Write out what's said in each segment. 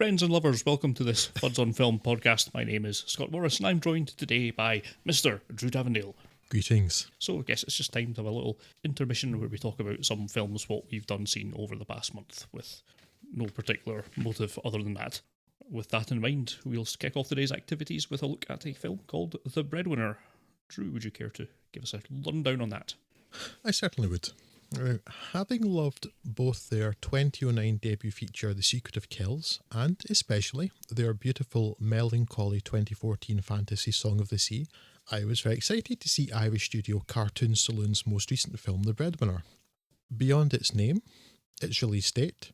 Friends and lovers, welcome to this Fuds on Film podcast. My name is Scott Morris and I'm joined today by Mr. Drew Davendale. Greetings. So I guess it's just time to have a little intermission where we talk about some films, what we've seen over the past month, with no particular motive other than that. With that in mind, we'll kick off today's activities with a look at a film called The Breadwinner. Drew, would you care to give us a rundown on that? I certainly would. Having loved both their 2009 debut feature The Secret of Kells and especially their beautiful melancholy 2014 fantasy Song of the Sea, I was very excited to see Irish studio Cartoon Saloon's most recent film The Breadwinner. Beyond its name, its release date,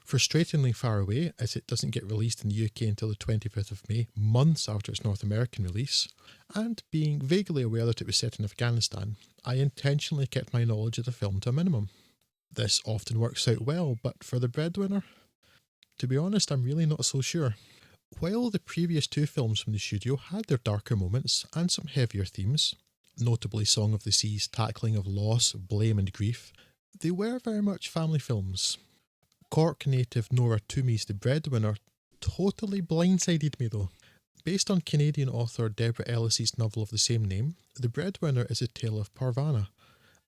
frustratingly far away as it doesn't get released in the UK until the 25th of May, months after its North American release, and being vaguely aware that it was set in Afghanistan, I intentionally kept my knowledge of the film to a minimum. This often works out well, but for The Breadwinner, to be honest, I'm really not so sure. While the previous two films from the studio had their darker moments and some heavier themes, notably Song of the Sea's tackling of loss, blame and grief, they were very much family films. Cork native Nora Toomey's The Breadwinner totally blindsided me though. Based on Canadian author Deborah Ellis's novel of the same name, The Breadwinner is a tale of Parvana,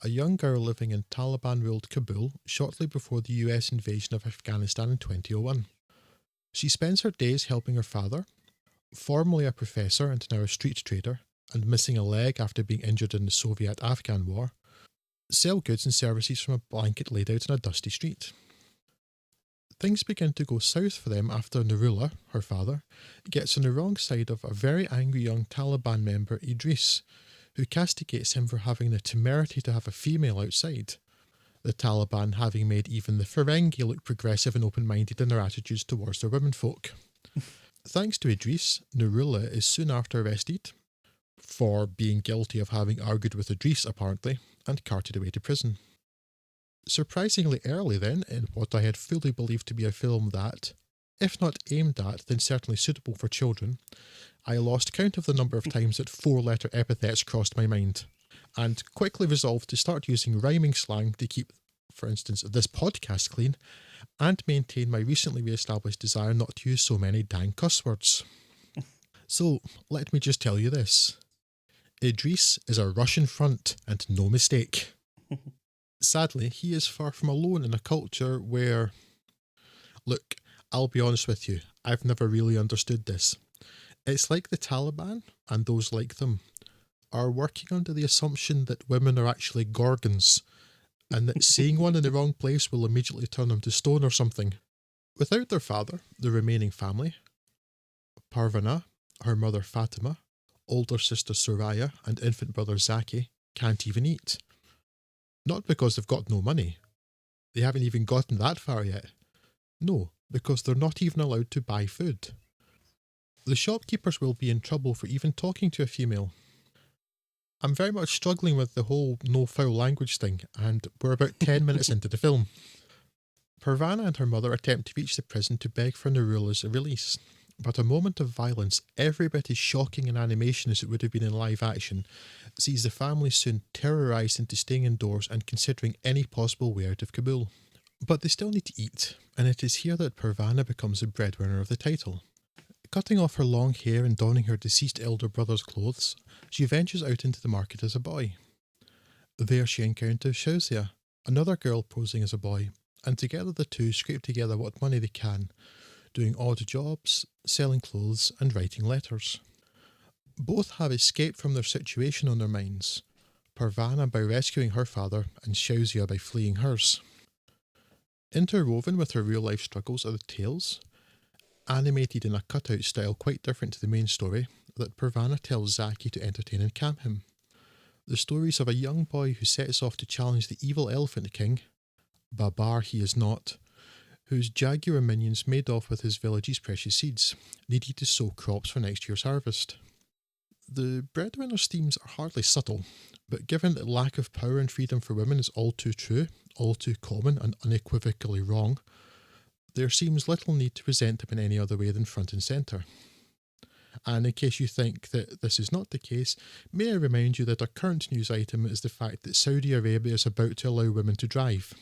a young girl living in Taliban-ruled Kabul shortly before the US invasion of Afghanistan in 2001. She spends her days helping her father, formerly a professor and now a street trader, and missing a leg after being injured in the Soviet-Afghan war, sell goods and services from a blanket laid out on a dusty street. Things begin to go south for them after Nurullah, her father, gets on the wrong side of a very angry young Taliban member, Idris, who castigates him for having the temerity to have a female outside, the Taliban having made even the Ferengi look progressive and open-minded in their attitudes towards their womenfolk. Thanks to Idris, Nurullah is soon after arrested, for being guilty of having argued with Idris apparently, and carted away to prison. Surprisingly early then, in what I had fully believed to be a film that, if not aimed at, then certainly suitable for children, I lost count of the number of times that four-letter epithets crossed my mind, and quickly resolved to start using rhyming slang to keep, for instance, this podcast clean, and maintain my recently re-established desire not to use so many dang cuss words. So, let me just tell you this. Idris is a Russian front, and no mistake. Sadly, he is far from alone in a culture where... Look, I'll be honest with you, I've never really understood this. It's like the Taliban, and those like them, are working under the assumption that women are actually gorgons, and that seeing one in the wrong place will immediately turn them to stone or something. Without their father, the remaining family, Parvana, her mother Fatima, older sister Soraya, and infant brother Zaki, can't even eat. Not because they've got no money. They haven't even gotten that far yet. No, because they're not even allowed to buy food. The shopkeepers will be in trouble for even talking to a female. I'm very much struggling with the whole no foul language thing, and we're about 10 minutes into the film. Parvana and her mother attempt to reach the prison to beg for Nurullah's release, but a moment of violence, every bit as shocking in animation as it would have been in live action, sees the family soon terrorised into staying indoors and considering any possible way out of Kabul. But they still need to eat, and it is here that Parvana becomes the breadwinner of the title. Cutting off her long hair and donning her deceased elder brother's clothes, she ventures out into the market as a boy. There she encounters Shauzia, another girl posing as a boy, and together the two scrape together what money they can, doing odd jobs, selling clothes and writing letters. Both have escaped from their situation on their minds, Parvana by rescuing her father and Shauzia by fleeing hers. Interwoven with her real-life struggles are the tales, animated in a cutout style quite different to the main story, that Parvana tells Zaki to entertain and calm him. The stories of a young boy who sets off to challenge the evil Elephant King, Babar he is not, whose jaguar minions made off with his village's precious seeds, needed to sow crops for next year's harvest. The breadwinner's themes are hardly subtle, but given that lack of power and freedom for women is all too true, all too common and unequivocally wrong, there seems little need to present them in any other way than front and centre. And in case you think that this is not the case, may I remind you that our current news item is the fact that Saudi Arabia is about to allow women to drive,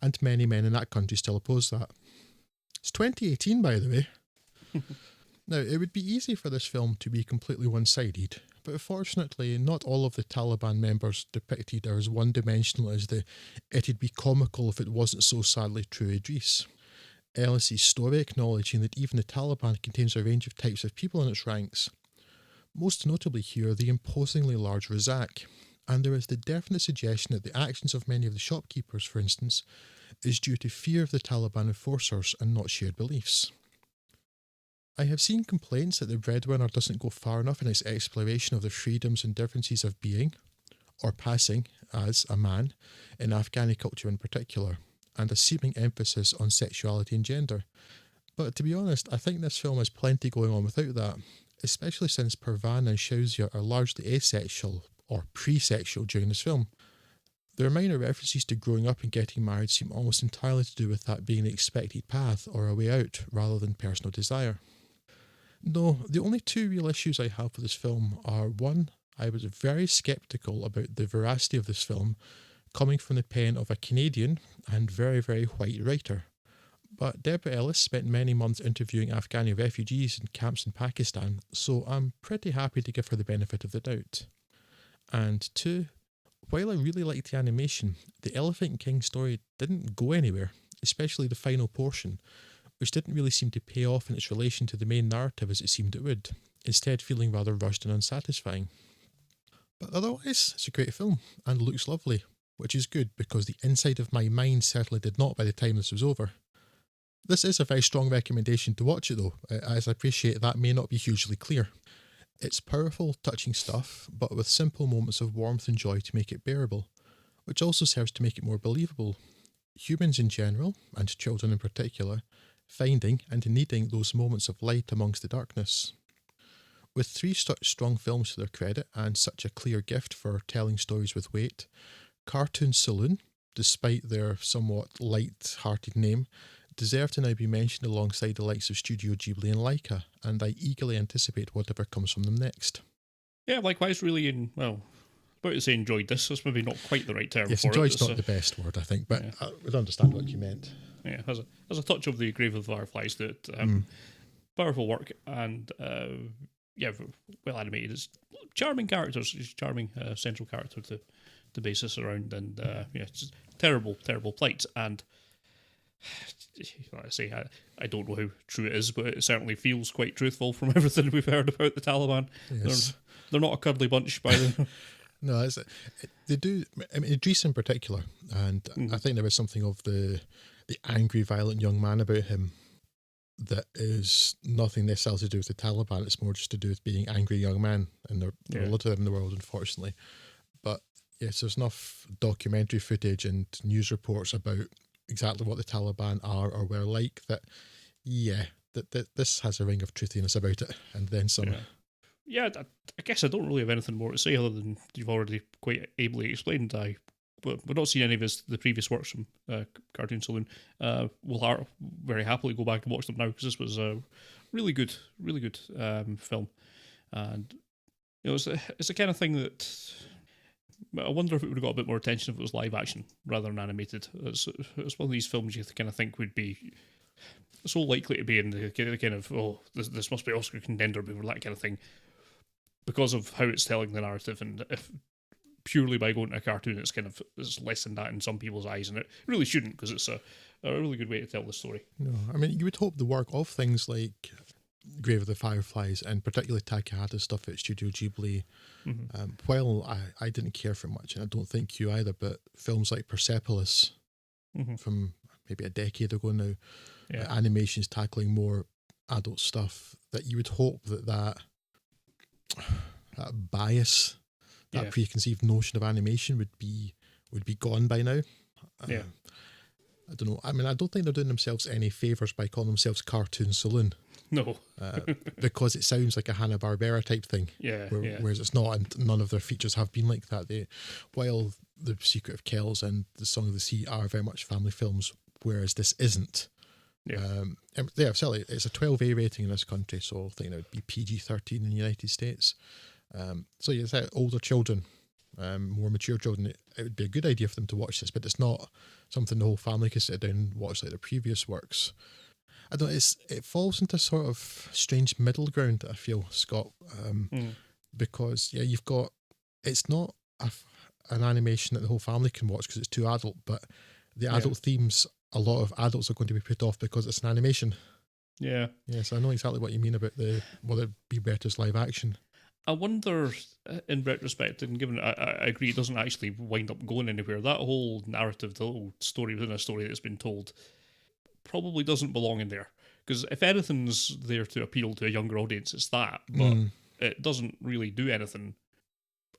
and many men in that country still oppose that. It's 2018, by the way. Now, it would be easy for this film to be completely one-sided, but fortunately not all of the Taliban members depicted are as one-dimensional as the "it'd be comical if it wasn't so sadly true" Idris. Ellis's story acknowledging that even the Taliban contains a range of types of people in its ranks. Most notably here, the imposingly large Razak, and there is the definite suggestion that the actions of many of the shopkeepers, for instance, is due to fear of the Taliban enforcers and not shared beliefs. I have seen complaints that the Breadwinner doesn't go far enough in its exploration of the freedoms and differences of being, or passing, as a man, in Afghani culture in particular, and a seeming emphasis on sexuality and gender. But to be honest, I think this film has plenty going on without that, especially since Parvan and Shauzia are largely asexual, or pre-sexual during this film. Their minor references to growing up and getting married seem almost entirely to do with that being the expected path or a way out, rather than personal desire. No, the only two real issues I have with this film are, one, I was very sceptical about the veracity of this film coming from the pen of a Canadian and very, very white writer. But Deborah Ellis spent many months interviewing Afghani refugees in camps in Pakistan, so I'm pretty happy to give her the benefit of the doubt. And two, while I really liked the animation, the Elephant King story didn't go anywhere, especially the final portion, which didn't really seem to pay off in its relation to the main narrative as it seemed it would, instead feeling rather rushed and unsatisfying. But otherwise, it's a great film, and looks lovely, which is good because the inside of my mind certainly did not by the time this was over. This is a very strong recommendation to watch it though, as I appreciate that may not be hugely clear. It's powerful, touching stuff, but with simple moments of warmth and joy to make it bearable, which also serves to make it more believable. Humans in general, and children in particular, finding and needing those moments of light amongst the darkness. With three such strong films to their credit and such a clear gift for telling stories with weight, Cartoon Saloon, despite their somewhat light-hearted name, deserve to now be mentioned alongside the likes of Studio Ghibli and Laika, and I eagerly anticipate whatever comes from them next. Yeah, likewise, really, about to say enjoyed this. That's maybe not quite the right term yes, for it. Enjoyed's not the best word, I think, but yeah. I would understand what you meant. Yeah, has a touch of the Grave of the Fireflies that powerful work and well animated. It's charming characters, charming central character to base this around, and it's terrible plight. And like I say, I don't know how true it is, but it certainly feels quite truthful from everything we've heard about the Taliban. Yes. They're not a cuddly bunch, by the No, they do. I mean, Idris in particular, and I think there is something of the angry, violent young man about him that is nothing necessarily to do with the Taliban. It's more just to do with being angry young man, and there are a lot of them in the world, unfortunately. But yes, there's enough documentary footage and news reports about exactly what the Taliban are or were like that this has a ring of truthiness about it, and then some. Yeah, I guess I don't really have anything more to say other than you've already quite ably explained. But we've not seen any of the previous works from Cartoon Saloon. We'll very happily go back and watch them now because this was a really good film, and it's the kind of thing that I wonder if it would have got a bit more attention if it was live action rather than animated. It's one of these films you kind of think would be so likely to be in the kind of this must be Oscar contender before that kind of thing, because of how it's telling the narrative, and if purely by going to a cartoon it's less than that in some people's eyes, and it really shouldn't, because it's a really good way to tell the story. No, I mean, you would hope the work of things like Grave of the Fireflies and particularly Takahata's stuff at Studio Ghibli, while I didn't care for much, and I don't think you either, but films like Persepolis from maybe a decade ago now, animations tackling more adult stuff, that you would hope that bias, that preconceived notion of animation would be gone by now. I don't know. I mean, I don't think they're doing themselves any favours by calling themselves Cartoon Saloon. No. Because it sounds like a Hanna-Barbera type thing. Whereas it's not, and none of their features have been like that. While The Secret of Kells and The Song of the Sea are very much family films, whereas this isn't. Certainly, it's a 12A rating in this country, so I think it would be PG-13 in the United States. It's older children, more mature children, it would be a good idea for them to watch this, but it's not something the whole family can sit down and watch like their previous works. I don't. It falls into sort of strange middle ground. I feel, Scott, because you've got, it's not an animation that the whole family can watch because it's too adult, but the adult themes, a lot of adults are going to be put off because it's an animation. Yeah. Yes, I know exactly what you mean about whether it be better as live action. I wonder, in retrospect, and given I agree, it doesn't actually wind up going anywhere. That whole narrative, the little story within a story that's been told, probably doesn't belong in there. Because if anything's there to appeal to a younger audience, it's that. But it doesn't really do anything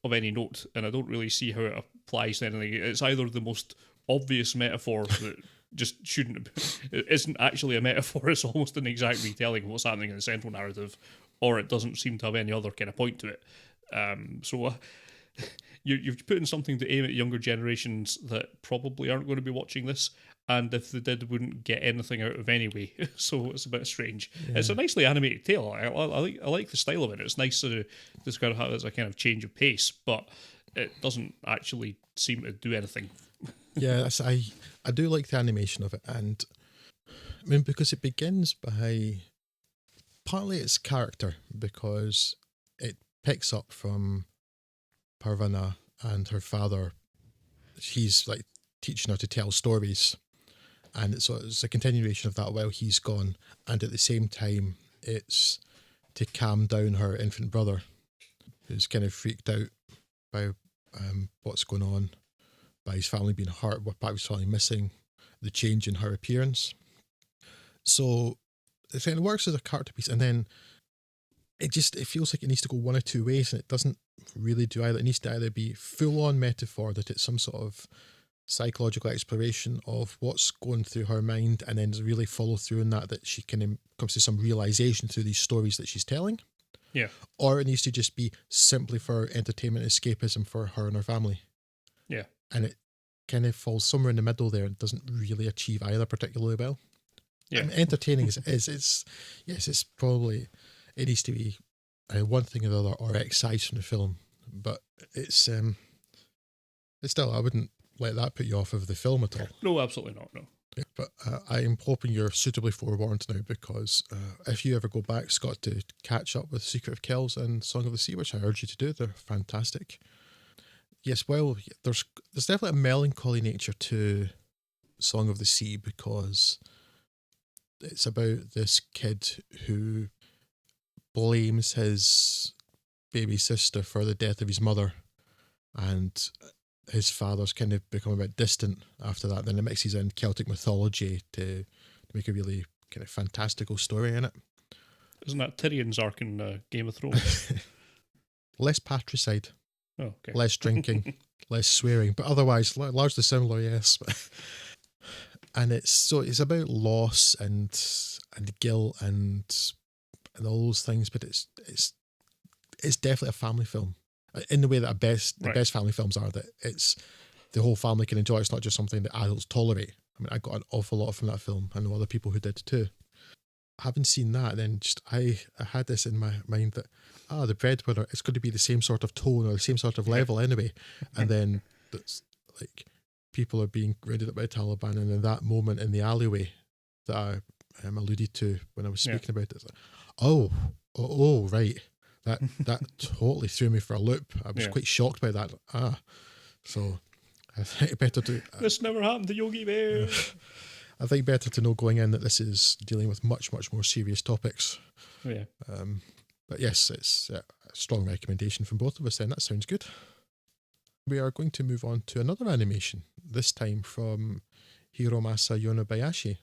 of any note, and I don't really see how it applies to anything. It's either the most obvious metaphor that just shouldn't, it isn't actually a metaphor, it's almost an exact retelling of what's happening in the central narrative, or it doesn't seem to have any other kind of point to it. So you're putting something to aim at younger generations that probably aren't going to be watching this, and if they did, wouldn't get anything out of anyway. So it's a bit strange. Yeah. It's a nicely animated tale. I like the style of it. It's nice to just kind of have as a kind of change of pace, but it doesn't actually seem to do anything. Yeah, I do like the animation of it, and I mean, because it begins by partly its character, because it picks up from Parvana and her father. He's like teaching her to tell stories, and it's a continuation of that while he's gone, and at the same time it's to calm down her infant brother, who's kind of freaked out by what's going on, by his family being hurt, what part of his family missing, the change in her appearance. So it kind of works as a character piece, and then it feels like it needs to go one of two ways, and it doesn't really do either. It needs to either be full-on metaphor, that it's some sort of psychological exploration of what's going through her mind, and then really follow through in that she can comes to some realization through these stories that she's telling. Yeah. Or it needs to just be simply for entertainment escapism for her and her family. Yeah. And it kind of falls somewhere in the middle there and doesn't really achieve either particularly well. Yeah. And entertaining it's probably, it needs to be one thing or the other, or excise from the film. But it's still, I wouldn't let that put you off of the film at all. No, absolutely not, no. Yeah, but I am hoping you're suitably forewarned now, because if you ever go back, Scott, to catch up with Secret of Kells and Song of the Sea, which I urge you to do, they're fantastic. Yes, well, there's definitely a melancholy nature to Song of the Sea, because it's about this kid who blames his baby sister for the death of his mother, and his father's kind of become a bit distant after that. Then it mixes in Celtic mythology to make a really kind of fantastical story in it. Isn't that Tyrion's arc in Game of Thrones? Less patricide. Oh, okay. Less drinking, less swearing, but otherwise largely similar, yes. And it's about loss and guilt and all those things, but it's definitely a family film in the way that the best family films are. That it's the whole family can enjoy. It's not just something that adults tolerate. I mean, I got an awful lot from that film. I know other people who did too. Having seen that, then I had this in my mind that the Breadwinner, it's going to be the same sort of tone or the same sort of level anyway, and then that's like people are being raided up by Taliban, and in that moment in the alleyway that I alluded to when I was speaking about it, it's like, oh right, that totally threw me for a loop. I was quite shocked by that. So I think better to this never happened to Yogi Bear. I think better to know going in that this is dealing with much, much more serious topics. Yeah. But yes, it's a strong recommendation from both of us then. That sounds good. We are going to move on to another animation, this time from Hiromasa Yonebayashi,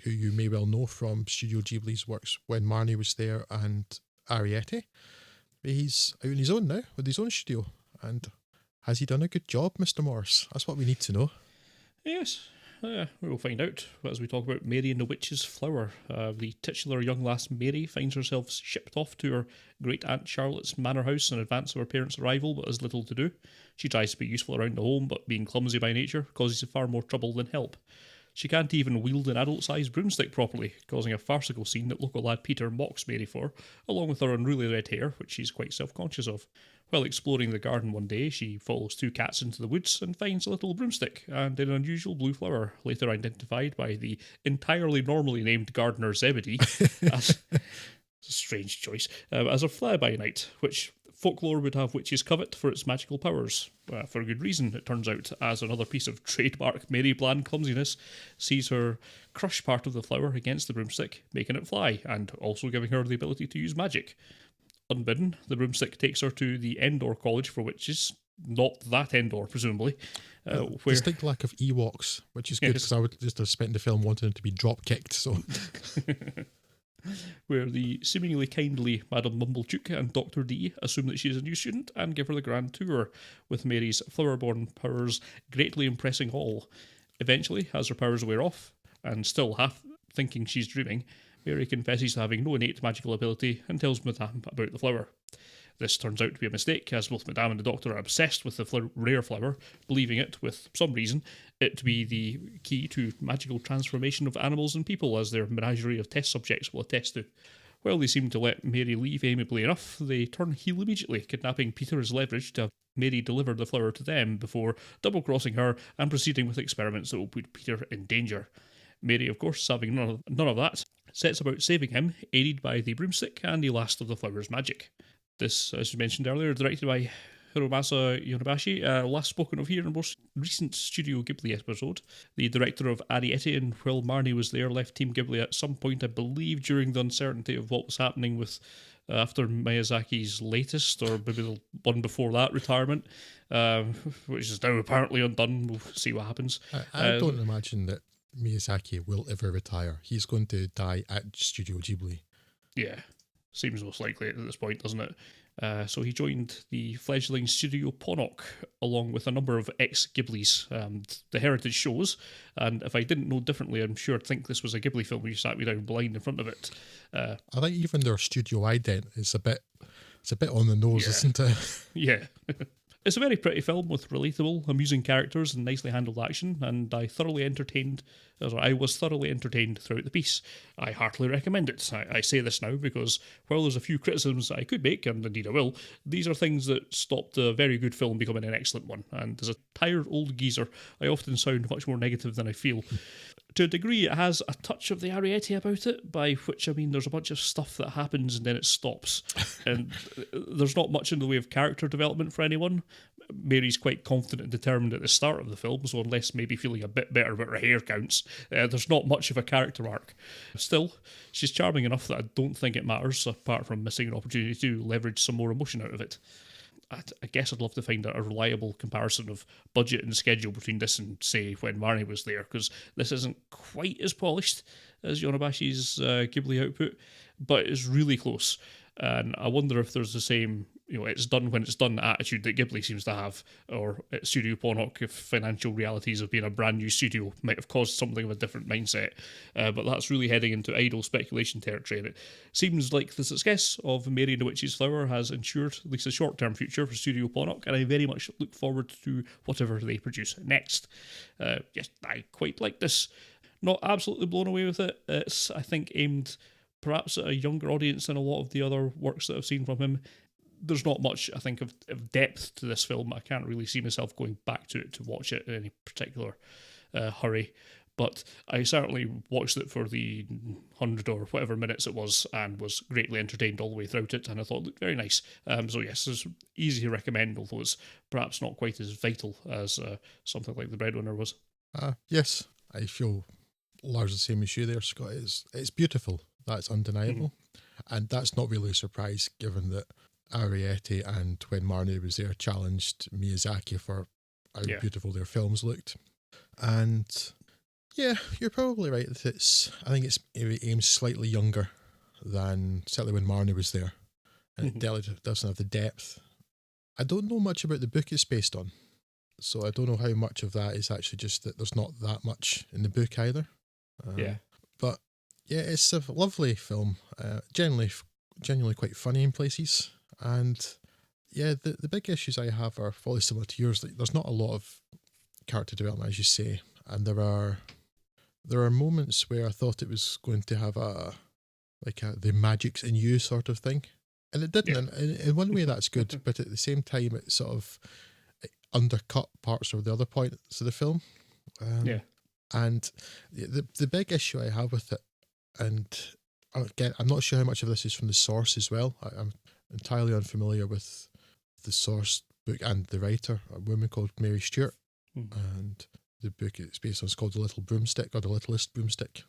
who you may well know from Studio Ghibli's works When Marnie Was There and Ariete. He's out on his own now, with his own studio. And has he done a good job, Mr. Morris? That's what we need to know. Yes. We will find out as we talk about Mary and the Witch's Flower. The titular young lass Mary finds herself shipped off to her great aunt Charlotte's manor house in advance of her parents' arrival, but has little to do. She tries to be useful around the home, but being clumsy by nature causes far more trouble than help. She can't even wield an adult-sized broomstick properly, causing a farcical scene that local lad Peter mocks Mary for, along with her unruly red hair, which she's quite self-conscious of. While exploring the garden one day, she follows two cats into the woods and finds a little broomstick and an unusual blue flower, later identified by the entirely normally named gardener Zebedee as... It's a strange choice. As a fly-by-night, which folklore would have witches covet for its magical powers. For good reason, it turns out, as another piece of trademark Mary Bland clumsiness sees her crush part of the flower against the broomstick, making it fly, and also giving her the ability to use magic. Unbidden, the broomstick takes her to the Endor College for Witches, not that Endor, presumably. Where distinct lack of Ewoks, which is good, because I would just have spent the film wanting it to be drop-kicked, so... where the seemingly kindly Madame Mumblechook and Dr. D assume that she is a new student and give her the grand tour, with Mary's flower-born powers greatly impressing all. Eventually, as her powers wear off, and still half thinking she's dreaming, Mary confesses to having no innate magical ability and tells Madame about the flower. This turns out to be a mistake, as both Madame and the Doctor are obsessed with the rare flower, believing it, with some reason, it to be the key to magical transformation of animals and people, as their menagerie of test subjects will attest to. While they seem to let Mary leave amiably enough, they turn heel immediately, kidnapping Peter as leverage to have Mary deliver the flower to them before double-crossing her and proceeding with experiments that will put Peter in danger. Mary, of course, having none of that, sets about saving him, aided by the broomstick and the last of the flower's magic. This, as you mentioned earlier, directed by Hiromasa Yonebashi, last spoken of here in a most recent Studio Ghibli episode. The director of Ariete, and while Marnie was there, left Team Ghibli at some point, I believe, during the uncertainty of what was happening with after Miyazaki's latest, or maybe the one before that, retirement, which is now apparently undone. We'll see what happens. I don't imagine that Miyazaki will ever retire. He's going to die at Studio Ghibli. Yeah. Seems most likely at this point, doesn't it? So he joined the fledgling Studio Ponok, along with a number of ex-Ghiblis, the heritage shows, and if I didn't know differently, I'm sure I'd think this was a Ghibli film when you sat me down blind in front of it. I think even their studio ident is a bit on the nose, isn't it? Yeah. It's a very pretty film with relatable, amusing characters and nicely handled action, and I was thoroughly entertained throughout the piece. I heartily recommend it. I say this now because while there's a few criticisms I could make, and indeed I will, these are things that stopped a very good film becoming an excellent one, and as a tired old geezer, I often sound much more negative than I feel. To a degree, it has a touch of the Ariete about it, by which I mean there's a bunch of stuff that happens and then it stops. And there's not much in the way of character development for anyone. Mary's quite confident and determined at the start of the film, so unless maybe feeling a bit better about her hair counts, there's not much of a character arc. Still, she's charming enough that I don't think it matters, apart from missing an opportunity to leverage some more emotion out of it. I guess I'd love to find a reliable comparison of budget and schedule between this and, say, when Marnie was there, because this isn't quite as polished as Yonabashi's Ghibli output, but it's really close. And I wonder if there's the same, it's done when it's done attitude that Ghibli seems to have, or at Studio Ponok, if financial realities of being a brand new studio might have caused something of a different mindset. But that's really heading into idle speculation territory, and it seems like the success of Mary and the Witch's Flower has ensured at least a short-term future for Studio Ponok, and I very much look forward to whatever they produce next. Yes, I quite like this. Not absolutely blown away with it. It's, I think, aimed perhaps at a younger audience than a lot of the other works that I've seen from him. There's not much, I think, of depth to this film. I can't really see myself going back to it to watch it in any particular hurry. But I certainly watched it for the 100 or whatever minutes it was and was greatly entertained all the way throughout it, and I thought it looked very nice. So yes, it's easy to recommend, although it's perhaps not quite as vital as something like The Breadwinner was. Yes, I feel largely the same as you there, Scott. It's beautiful. That's undeniable. And that's not really a surprise, given that Ariete and When Marnie Was There challenged Miyazaki for how beautiful their films looked. And yeah, you're probably right that I think it aims slightly younger than certainly When Marnie Was There. And it doesn't have the depth. I don't know much about the book it's based on, so I don't know how much of that is actually just that there's not that much in the book either. But yeah, it's a lovely film, genuinely quite funny in places, and yeah, the big issues I have are fully similar to yours. Like, there's not a lot of character development, as you say, and there are There are moments where I thought it was going to have the magic's in you sort of thing, and it didn't. Yeah. And in one way, that's good, but at the same time, it undercut parts of the other points of the film. Yeah. And the big issue I have with it, and again, I'm not sure how much of this is from the source as well. I'm entirely unfamiliar with the source book and the writer, a woman called Mary Stewart, and the book it's based on is called The Little Broomstick, or The Littlest Broomstick.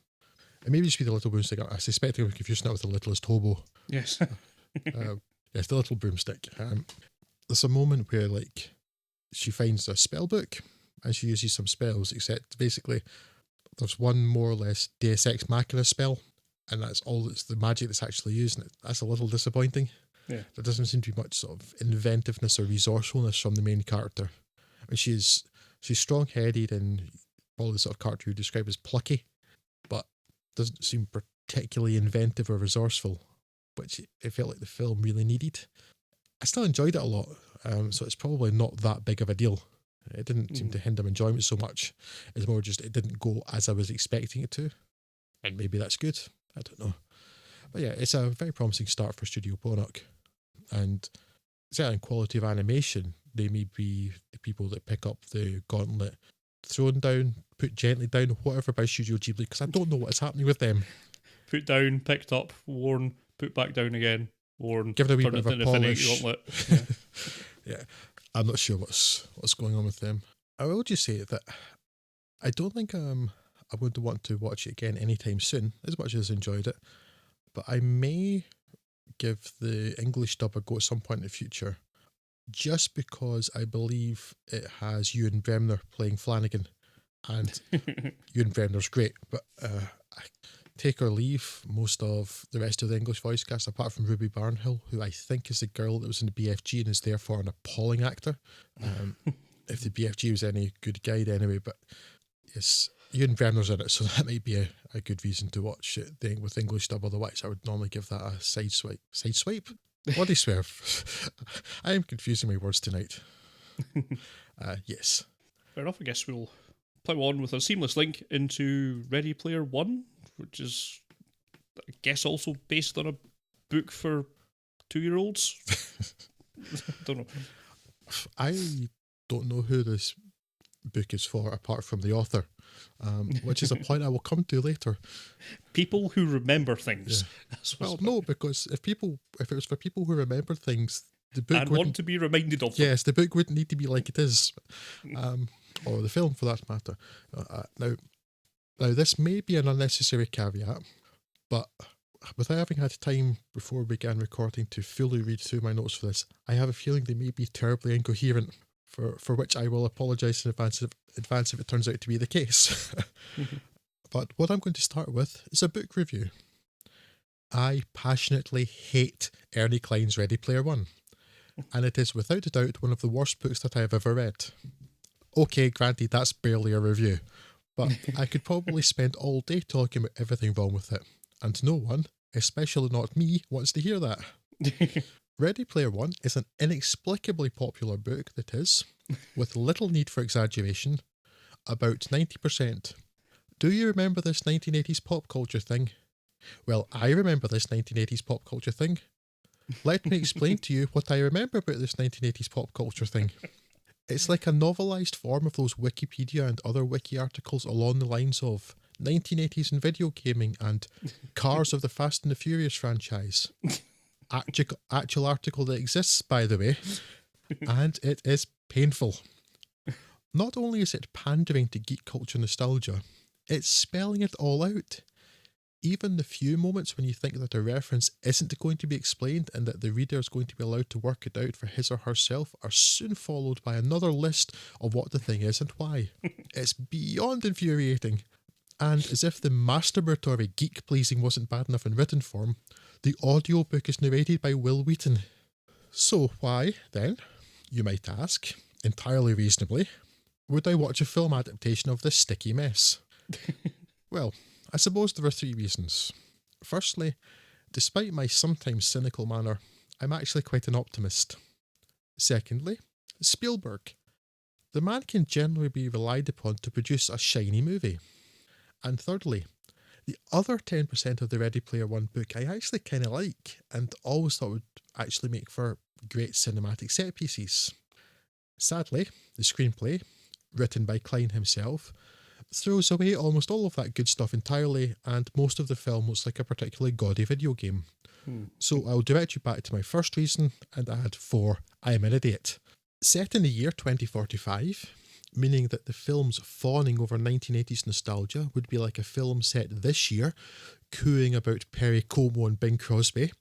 It may just be The Little Broomstick. I suspect I'm confusing it with The Littlest Hobo. Yes. Yes, The Little Broomstick. There's a moment where she finds a spell book and she uses some spells, except basically there's one more or less Deus Ex Machina spell, and that's all that's the magic that's actually used, and that's a little disappointing. Yeah. There doesn't seem to be much sort of inventiveness or resourcefulness from the main character. I mean, she's strong-headed and probably the sort of character you describe as plucky, but doesn't seem particularly inventive or resourceful, which it felt like the film really needed. I still enjoyed it a lot, so it's probably not that big of a deal. It didn't seem to hinder my enjoyment so much. It's more just it didn't go as I was expecting it to, and maybe that's good. I don't know. But yeah, it's a very promising start for Studio Bonnock, and certainly in quality of animation, they may be the people that pick up the gauntlet thrown down, put gently down, whatever by Studio Ghibli, because I don't know what is happening with them. Put down, picked up, worn, put back down again, worn, give it a wee turn bit it of a into polish. Gauntlet. Yeah. Yeah, I'm not sure what's going on with them. I will just say that I don't think I would want to watch it again anytime soon, as much as I enjoyed it. But I may give the English dub a go at some point in the future, just because I believe it has Ewan Bremner playing Flanagan, and Ewan Bremner's great, but I take or leave most of the rest of the English voice cast, apart from Ruby Barnhill, who I think is the girl that was in the BFG and is therefore an appalling actor. If the BFG was any good guide anyway, but yes, Ewan Bremner's in it, so that might be a good reason to watch it with English dub. Otherwise, I would normally give that a side swipe. Side swipe? Body swerve. I am confusing my words tonight. Yes. Fair enough. I guess we'll plough on with a seamless link into Ready Player One, which is, I guess, also based on a book for 2-year-olds. Don't know. I don't know who this book is for, apart from the author, which is a point I will come to later. People who remember things. Yeah. Well, no, because if it was for people who remember things, the book and want to be reminded of them. Yes, the book wouldn't need to be like it is, or the film for that matter. Now, this may be an unnecessary caveat, but without having had time before we began recording to fully read through my notes for this, I have a feeling they may be terribly incoherent, for which I will apologise in advance if it turns out to be the case. But what I'm going to start with is a book review. I passionately hate Ernie Klein's Ready Player One, and it is without a doubt one of the worst books that I have ever read. Okay, granted, that's barely a review, but I could probably spend all day talking about everything wrong with it, and no one, especially not me, wants to hear that. Ready Player One is an inexplicably popular book that is, with little need for exaggeration, about 90%. Do you remember this 1980s pop culture thing? Well, I remember this 1980s pop culture thing. Let me explain to you what I remember about this 1980s pop culture thing. It's like a novelised form of those Wikipedia and other wiki articles along the lines of 1980s and video gaming and Cars of the Fast and the Furious franchise. Actual article that exists, by the way, and it is painful. Not only is it pandering to geek culture nostalgia, it's spelling it all out. Even the few moments when you think that a reference isn't going to be explained and that the reader is going to be allowed to work it out for his or herself are soon followed by another list of what the thing is and why. It's beyond infuriating. And as if the masturbatory geek-pleasing wasn't bad enough in written form, the audiobook is narrated by Will Wheaton. So why, then, you might ask, entirely reasonably, would I watch a film adaptation of this sticky mess? Well, I suppose there are 3 reasons. Firstly, despite my sometimes cynical manner, I'm actually quite an optimist. Secondly, Spielberg. The man can generally be relied upon to produce a shiny movie. And thirdly, the other 10% of the Ready Player One book I actually kind of like and always thought would actually make for great cinematic set pieces. Sadly, the screenplay, written by Klein himself, throws away almost all of that good stuff entirely, and most of the film looks like a particularly gaudy video game. So I'll direct you back to my first reason and add 4, I am an idiot. Set in the year 2045, meaning that the film's fawning over 1980s nostalgia would be like a film set this year, cooing about Perry Como and Bing Crosby,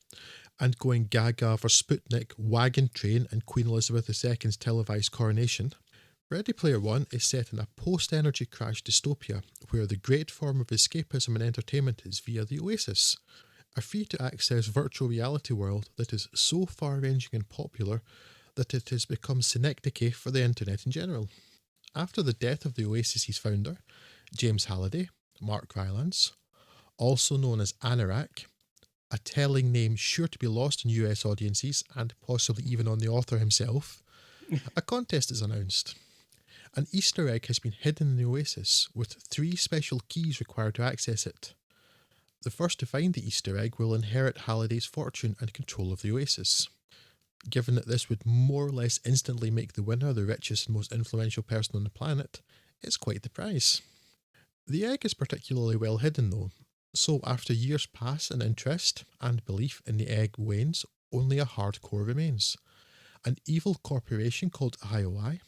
and going gaga for Sputnik, Wagon Train, and Queen Elizabeth II's televised coronation. Ready Player One is set in a post-energy crash dystopia where the great form of escapism and entertainment is via the Oasis, a free-to-access virtual reality world that is so far-ranging and popular that it has become synecdoche for the internet in general. After the death of the Oasis's founder, James Halliday, Mark Rylance, also known as Anorak, a telling name sure to be lost in US audiences and possibly even on the author himself, a contest is announced. An Easter egg has been hidden in the Oasis, with 3 special keys required to access it. The first to find the Easter egg will inherit Halliday's fortune and control of the Oasis. Given that this would more or less instantly make the winner the richest and most influential person on the planet, it's quite the prize. The egg is particularly well hidden though, so after years pass and interest and belief in the egg wanes, only a hard core remains. An evil corporation called IOI,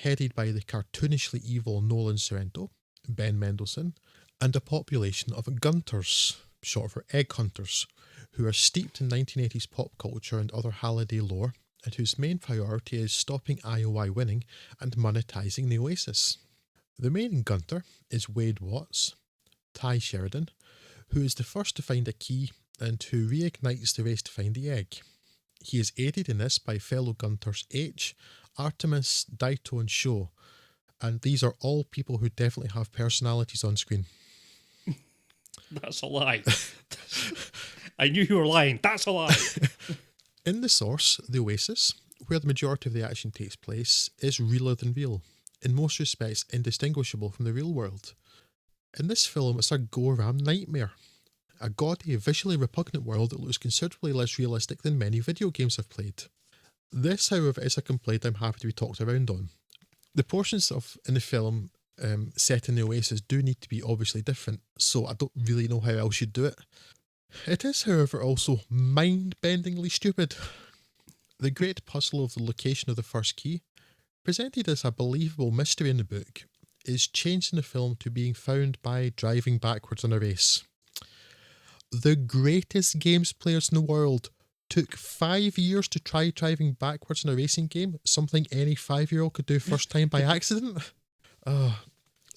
headed by the cartoonishly evil Nolan Sorrento, Ben Mendelsohn, and a population of Gunters, short for egg hunters, who are steeped in 1980s pop culture and other Halliday lore, and whose main priority is stopping IOI winning and monetising the Oasis. The main Gunter is Wade Watts, Ty Sheridan, who is the first to find a key and who reignites the race to find the egg. He is aided in this by fellow Gunters H, Artemis, Daito and Sho, and these are all people who definitely have personalities on screen. That's a lie. I knew you were lying. That's a lie. In the source, the Oasis, where the majority of the action takes place, is realer than real, in most respects indistinguishable from the real world. In this film, it's a go-around nightmare. A gaudy, visually repugnant world that looks considerably less realistic than many video games I've played. This, however, is a complaint I'm happy to be talked around on. The portions in the film set in the Oasis do need to be obviously different, so I don't really know how else you'd do it. It is, however, also mind-bendingly stupid. The great puzzle of the location of the first key, presented as a believable mystery in the book, is changed in the film to being found by driving backwards in a race. The greatest games players in the world took 5 years to try driving backwards in a racing game, something any 5-year-old could do first time by accident.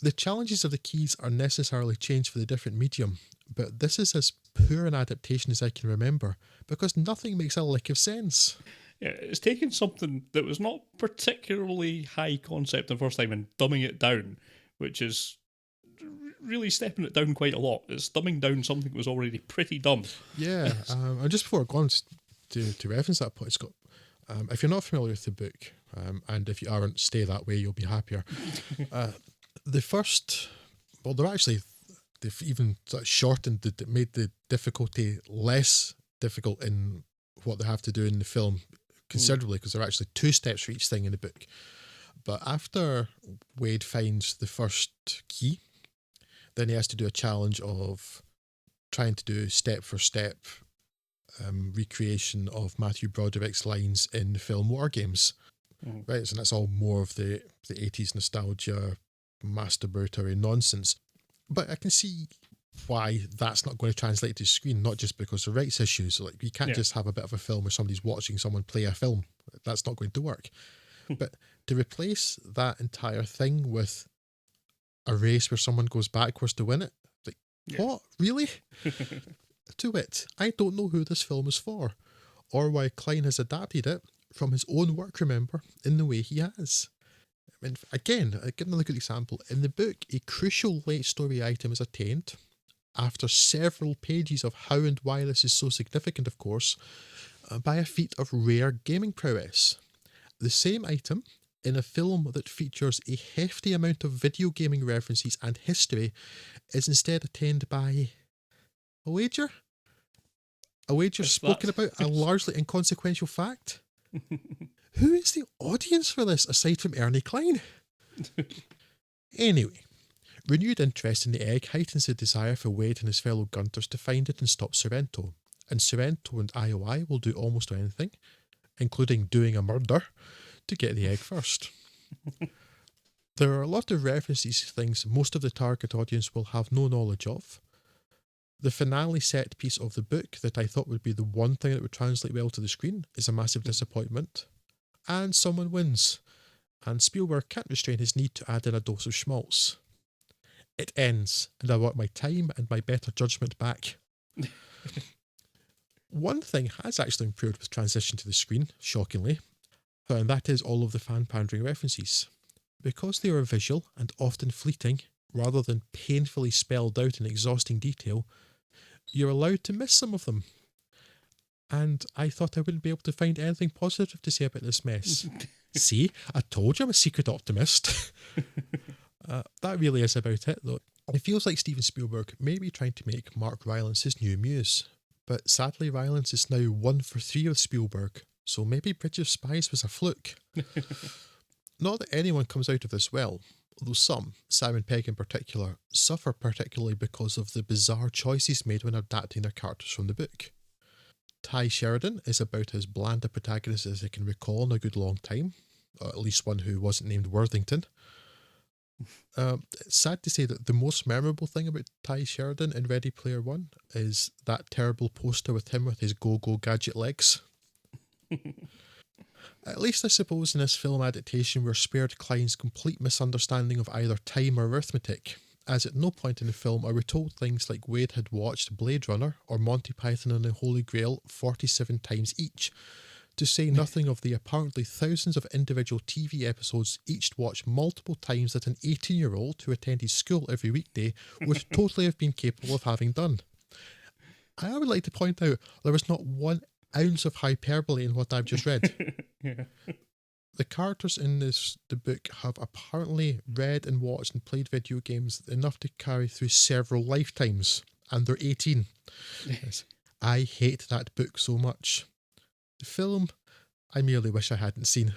The challenges of the keys are necessarily changed for the different medium, but this is as poor an adaptation as I can remember, because nothing makes a lick of sense. Yeah, it's taken something that was not particularly high concept the first time and dumbing it down, which is really stepping it down quite a lot. It's dumbing down something that was already pretty dumb. Yeah, and just before I go on to reference that point, Scott, if you're not familiar with the book, and if you aren't, stay that way, you'll be happier. They've even sort of shortened, made the difficulty less difficult in what they have to do in the film considerably, because there are actually 2 steps for each thing in the book. But after Wade finds the first key, then he has to do a challenge of trying to do step for step recreation of Matthew Broderick's lines in the film War Games. Right, so that's all more of the 80s nostalgia, masturbatory nonsense. But I can see why that's not going to translate to screen, not just because of rights issues. Like, you can't just have a bit of a film where somebody's watching someone play a film. That's not going to work. But to replace that entire thing with a race where someone goes backwards to win it, like, what? Really? To wit, I don't know who this film is for, or why Klein has adapted it from his own work, remember, in the way he has. I mean, again, I give another good example. In the book, a crucial late story item is attained, after several pages of how and why this is so significant, of course, by a feat of rare gaming prowess. The same item in a film that features a hefty amount of video gaming references and history is instead attained by a wager? A wager spoken about a largely inconsequential fact? Who is the audience for this aside from Ernie Klein? Anyway, renewed interest in the egg heightens the desire for Wade and his fellow Gunters to find it and stop Sorrento. And Sorrento and IOI will do almost anything, including doing a murder, to get the egg first. There are a lot of references to things most of the target audience will have no knowledge of. The finale set piece of the book that I thought would be the one thing that would translate well to the screen is a massive disappointment. And someone wins. And Spielberg can't restrain his need to add in a dose of schmaltz. It ends, and I want my time and my better judgment back. One thing has actually improved with transition to the screen, shockingly, and that is all of the fan-pandering references. Because they are visual and often fleeting, rather than painfully spelled out in exhausting detail, you're allowed to miss some of them. And I thought I wouldn't be able to find anything positive to say about this mess. See, I told you I'm a secret optimist. That really is about it, though. It feels like Steven Spielberg may be trying to make Mark Rylance his new muse, but sadly Rylance is now 1 for 3 with Spielberg, so maybe Bridge of Spies was a fluke. Not that anyone comes out of this well, although some, Simon Pegg in particular, suffer particularly because of the bizarre choices made when adapting their characters from the book. Ty Sheridan is about as bland a protagonist as I can recall in a good long time, or at least one who wasn't named Worthington. It's sad to say that the most memorable thing about Ty Sheridan in Ready Player One is that terrible poster with him with his go-go gadget legs. At least I suppose in this film adaptation we're spared Klein's complete misunderstanding of either time or arithmetic, as at no point in the film are we told things like Wade had watched Blade Runner or Monty Python and the Holy Grail 47 times each, to say nothing of the apparently thousands of individual TV episodes each watched multiple times that an 18-year-old who attended school every weekday would totally have been capable of having done. I would like to point out there was not 1 ounce of hyperbole in what I've just read. Yeah. The characters in the book have apparently read and watched and played video games enough to carry through several lifetimes, and they're 18. Yes. I hate that book so much. The film, I merely wish I hadn't seen.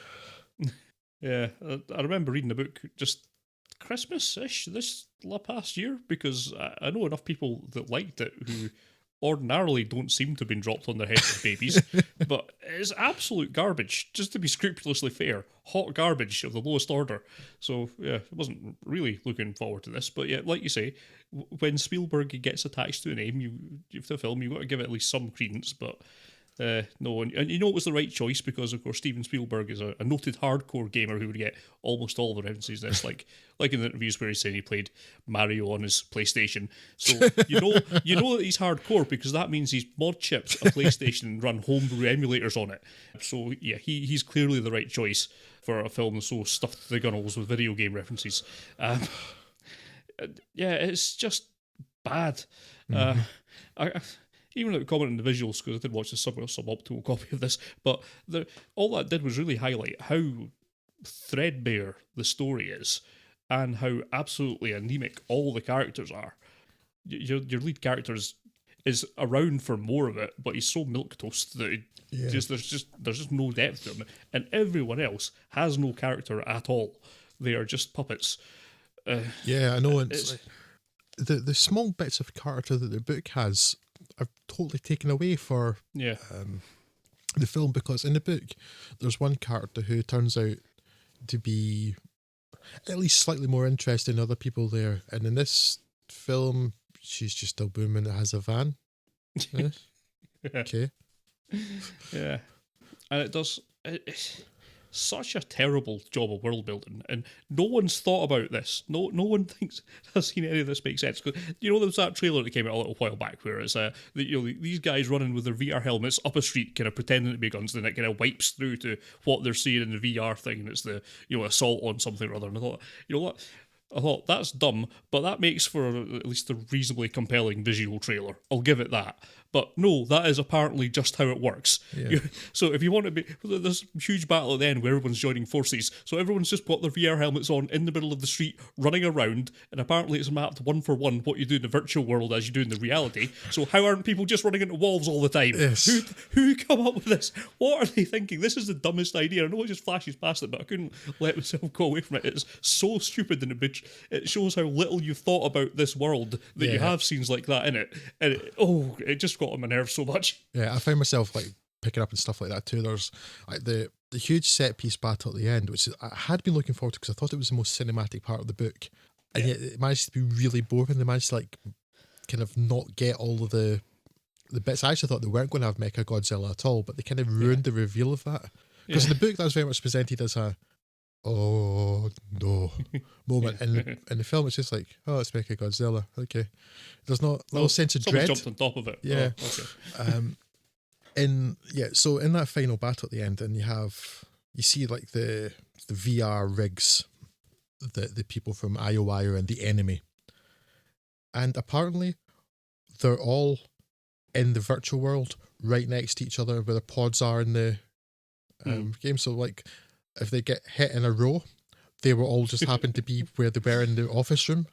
Yeah, I remember reading the book just Christmas-ish this past year, because I know enough people that liked it who ordinarily don't seem to have been dropped on their heads as babies, but it's absolute garbage, just to be scrupulously fair. Hot garbage of the lowest order. So, yeah, I wasn't really looking forward to this, but yeah, like you say, when Spielberg gets attached to a name, to the film, you've got to give it at least some credence, but no, and you know it was the right choice because, of course, Steven Spielberg is a noted hardcore gamer who would get almost all the references in this, like in the interviews where he's saying he played Mario on his PlayStation. So you know that he's hardcore because that means he's mod chipped a PlayStation and run homebrew emulators on it. So yeah, he's clearly the right choice for a film so stuffed to the gunnels with video game references. Yeah, it's just bad. Even without commenting on the visuals, because I did watch the suboptimal copy of this, but all that did was really highlight how threadbare the story is and how absolutely anemic all the characters are. Your lead character is around for more of it, but he's so milquetoast that there's just no depth to him, and everyone else has no character at all. They are just puppets. Yeah, I know. It's the small bits of character that the book has are totally taken away for the film, because in the book there's one character who turns out to be at least slightly more interesting than other people there, and in this film she's just a woman that has a van. Yeah. Okay. Yeah, and it's such a terrible job of world building, and no one's thought about this. No one has seen any of this make sense. Cause, there was that trailer that came out a little while back where it's these guys running with their VR helmets up a street, kind of pretending to be guns, and then it kind of wipes through to what they're seeing in the VR thing, and it's the assault on something or other. And I thought, what? I thought, that's dumb, but that makes for at least a reasonably compelling visual trailer. I'll give it that. But no, that is apparently just how it works. Yeah. So if you want to be, this huge battle at the end where everyone's joining forces, so everyone's just got their VR helmets on in the middle of the street, running around, and apparently it's mapped one for one what you do in the virtual world as you do in the reality. So how aren't people just running into walls all the time? Yes. Who come up with this? What are they thinking? This is the dumbest idea. I know it just flashes past it, but I couldn't let myself go away from it. It's so stupid, and it shows how little you've thought about this world that you have scenes like that in it. And it just got on my nerves so much. Yeah, I found myself like picking up and stuff like that too. There's like the huge set piece battle at the end, which I had been looking forward to because I thought it was the most cinematic part of the book, and yet it managed to be really boring. They managed to like kind of not get all of the bits. I actually thought they weren't going to have Mecha Godzilla at all, but they kind of ruined the reveal of that. Because in the book that was very much presented as a oh no moment, and in the film it's just like, oh, it's Mecha Godzilla. Okay, there's no sense of dread. Jumped on top of it. Yeah. Oh, okay. So in that final battle at the end, and you see like the VR rigs, the people from IOI and the enemy, and apparently they're all in the virtual world right next to each other where the pods are in the game. So like if they get hit in a row, they will all just happen to be where they were in the office room.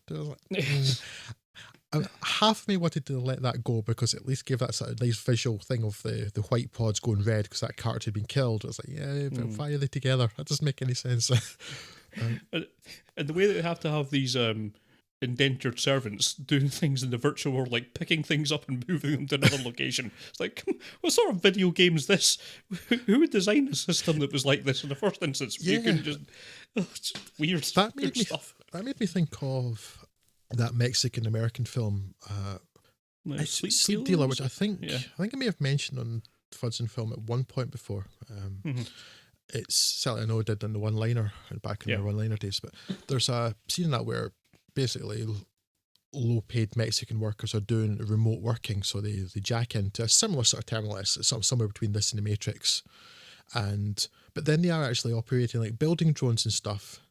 Half of me wanted to let that go because it at least gave that sort of nice visual thing of the white pods going red because that character had been killed. It was like, yeah, but why are they together? That doesn't make any sense. And the way that they have to have these indentured servants doing things in the virtual world, like picking things up and moving them to another location. It's like, what sort of video game is this? Who would design a system that was like this in the first instance? Yeah. You couldn't just... it's just weird stuff. That made me think of that Mexican-American film, Sleep Dealer, which I think I may have mentioned on Fudds and Film at one point before. It's certainly I know I did in the one-liner back in the one-liner days, but there's a scene in that where basically low-paid Mexican workers are doing remote working, so they jack into a similar sort of terminal. It's somewhere between this and the Matrix, but then they are actually operating like building drones and stuff.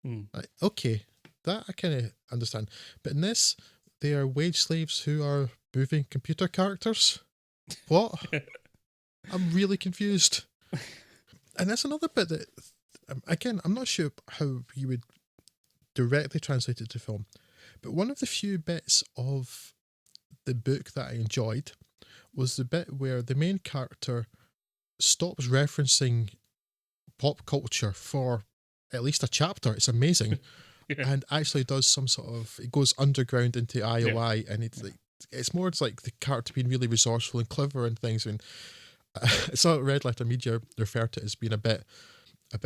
Like, okay, that I kind of understand, but in this, they are wage slaves who are moving computer characters. What? I'm really confused. And that's another bit that, again, I'm not sure how you would directly translate it to film, but one of the few bits of the book that I enjoyed was the bit where the main character stops referencing pop culture for at least a chapter. It's amazing. And actually does some sort of, it goes underground into IOI, and it's more like the character being really resourceful and clever and things. And I saw Red Letter Media refer to it as being a bit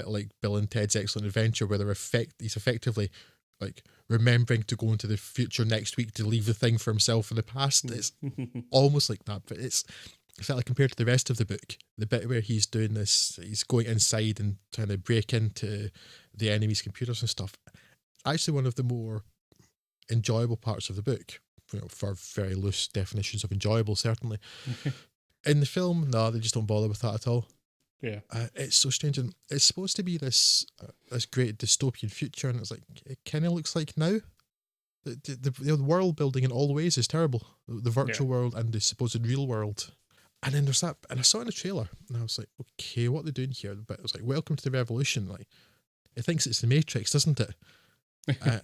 like Bill and Ted's Excellent Adventure, where he's effectively like remembering to go into the future next week to leave the thing for himself in the past. It's almost like that, but I felt like compared to the rest of the book, the bit where he's doing this, he's going inside and trying to break into the enemy's computers and stuff, actually one of the more enjoyable parts of the book, for very loose definitions of enjoyable, certainly. In the film, no, they just don't bother with that at all. Yeah, it's so strange, and it's supposed to be this great dystopian future, and it's like it kind of looks like now. The world building in all ways is terrible. The virtual world and the supposed real world. And then there's that, and I saw it in the trailer, and I was like, okay, what are they doing here? But it was like, welcome to the revolution. Like, it thinks it's the Matrix, doesn't it?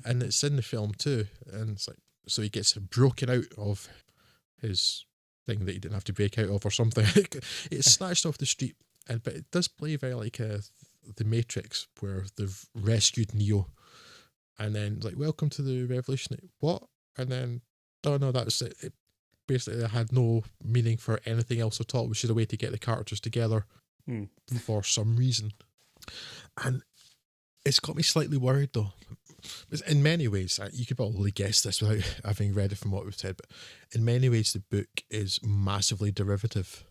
And it's in the film too, and it's like, so he gets broken out of his thing that he didn't have to break out of or something. It's snatched off the street, but it does play very like the Matrix, where they've rescued Neo, and then like, welcome to the revolution. What? And then, oh no, that was it. It basically had no meaning for anything else at all, which is a way to get the characters together for some reason. And it's got me slightly worried though. In many ways, you could probably guess this without having read it from what we've said, but in many ways the book is massively derivative.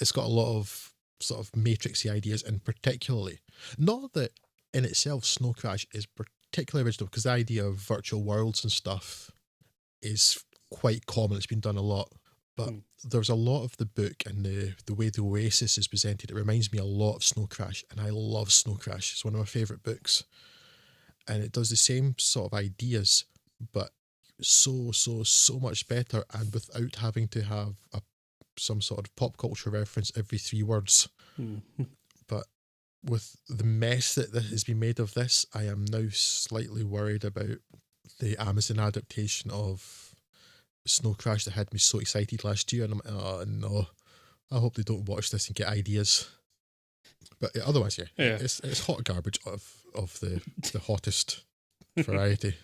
It's got a lot of sort of Matrixy ideas, and particularly, not that in itself Snow Crash is particularly original, because the idea of virtual worlds and stuff is quite common. It's been done a lot, but there's a lot of the book and the way the Oasis is presented. It reminds me a lot of Snow Crash, and I love Snow Crash. It's one of my favourite books. And it does the same sort of ideas, but so much better, and without having to have some sort of pop culture reference every 3 words. Hmm. But with the mess that has been made of this, I am now slightly worried about the Amazon adaptation of Snow Crash that had me so excited last year, and I'm like, oh no, I hope they don't watch this and get ideas. But otherwise, Yeah. it's hot garbage of the hottest variety.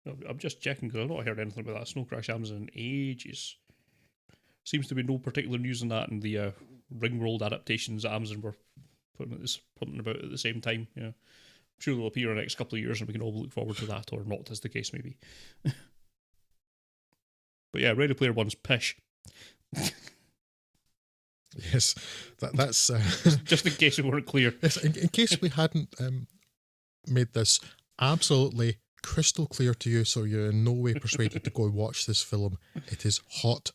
I'm just checking because I've not heard anything about that Snow Crash Amazon in ages. Seems to be no particular news on that, and the Ringworld adaptations that Amazon were putting about at the same time. Yeah, I'm sure they'll appear in the next couple of years, and we can all look forward to that, or not, as the case may be. But yeah, Ready Player One's pish. Yes, that's just in case we weren't clear. Yes, in case we hadn't made this absolutely crystal clear to you, so you're in no way persuaded to go and watch this film. It is hot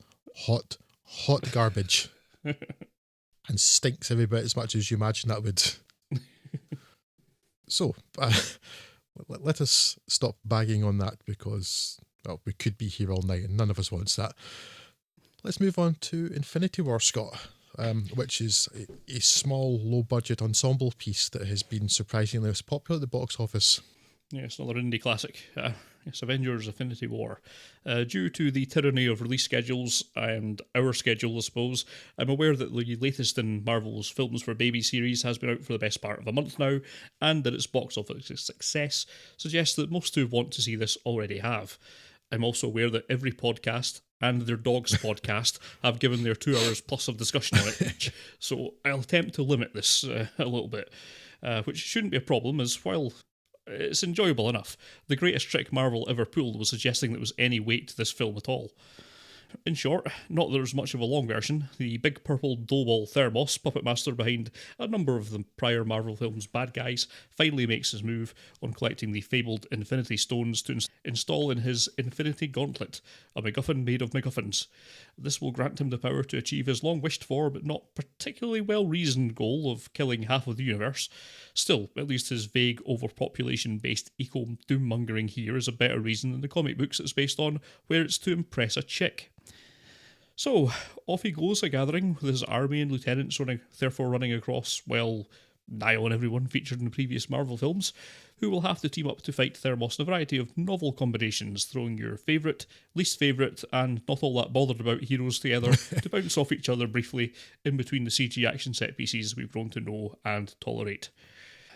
garbage, and stinks every bit as much as you imagine that would. So, let us stop bagging on that, because we could be here all night and none of us wants that. Let's move on to Infinity War, Scott, which is a small, low-budget ensemble piece that has been surprisingly popular at the box office. Yes, another indie classic. Yes, Avengers Infinity War. Due to the tyranny of release schedules and our schedule, I suppose, I'm aware that the latest in Marvel's Films for Baby series has been out for the best part of a month now, and that its box office success suggests that most who want to see this already have. I'm also aware that every podcast and their dog's podcast have given their 2 hours plus of discussion on it each, so I'll attempt to limit this a little bit, which shouldn't be a problem, as while it's enjoyable enough, the greatest trick Marvel ever pulled was suggesting there was any weight to this film at all. In short, not that there's much of a long version, the big purple Doughball Thermos, puppet master behind a number of the prior Marvel films' bad guys, finally makes his move on collecting the fabled Infinity Stones to install in his Infinity Gauntlet, a MacGuffin made of MacGuffins. This will grant him the power to achieve his long-wished-for but not particularly well-reasoned goal of killing half of the universe. Still, at least his vague overpopulation-based eco-doom-mongering here is a better reason than the comic books it's based on, where it's to impress a chick. So, off he goes a-gathering with his army and lieutenants therefore running across, well, nigh on everyone featured in the previous Marvel films, who will have to team up to fight Thermos in a variety of novel combinations, throwing your favourite, least favourite, and not all that bothered about heroes together to bounce off each other briefly in between the CG action set pieces we've grown to know and tolerate.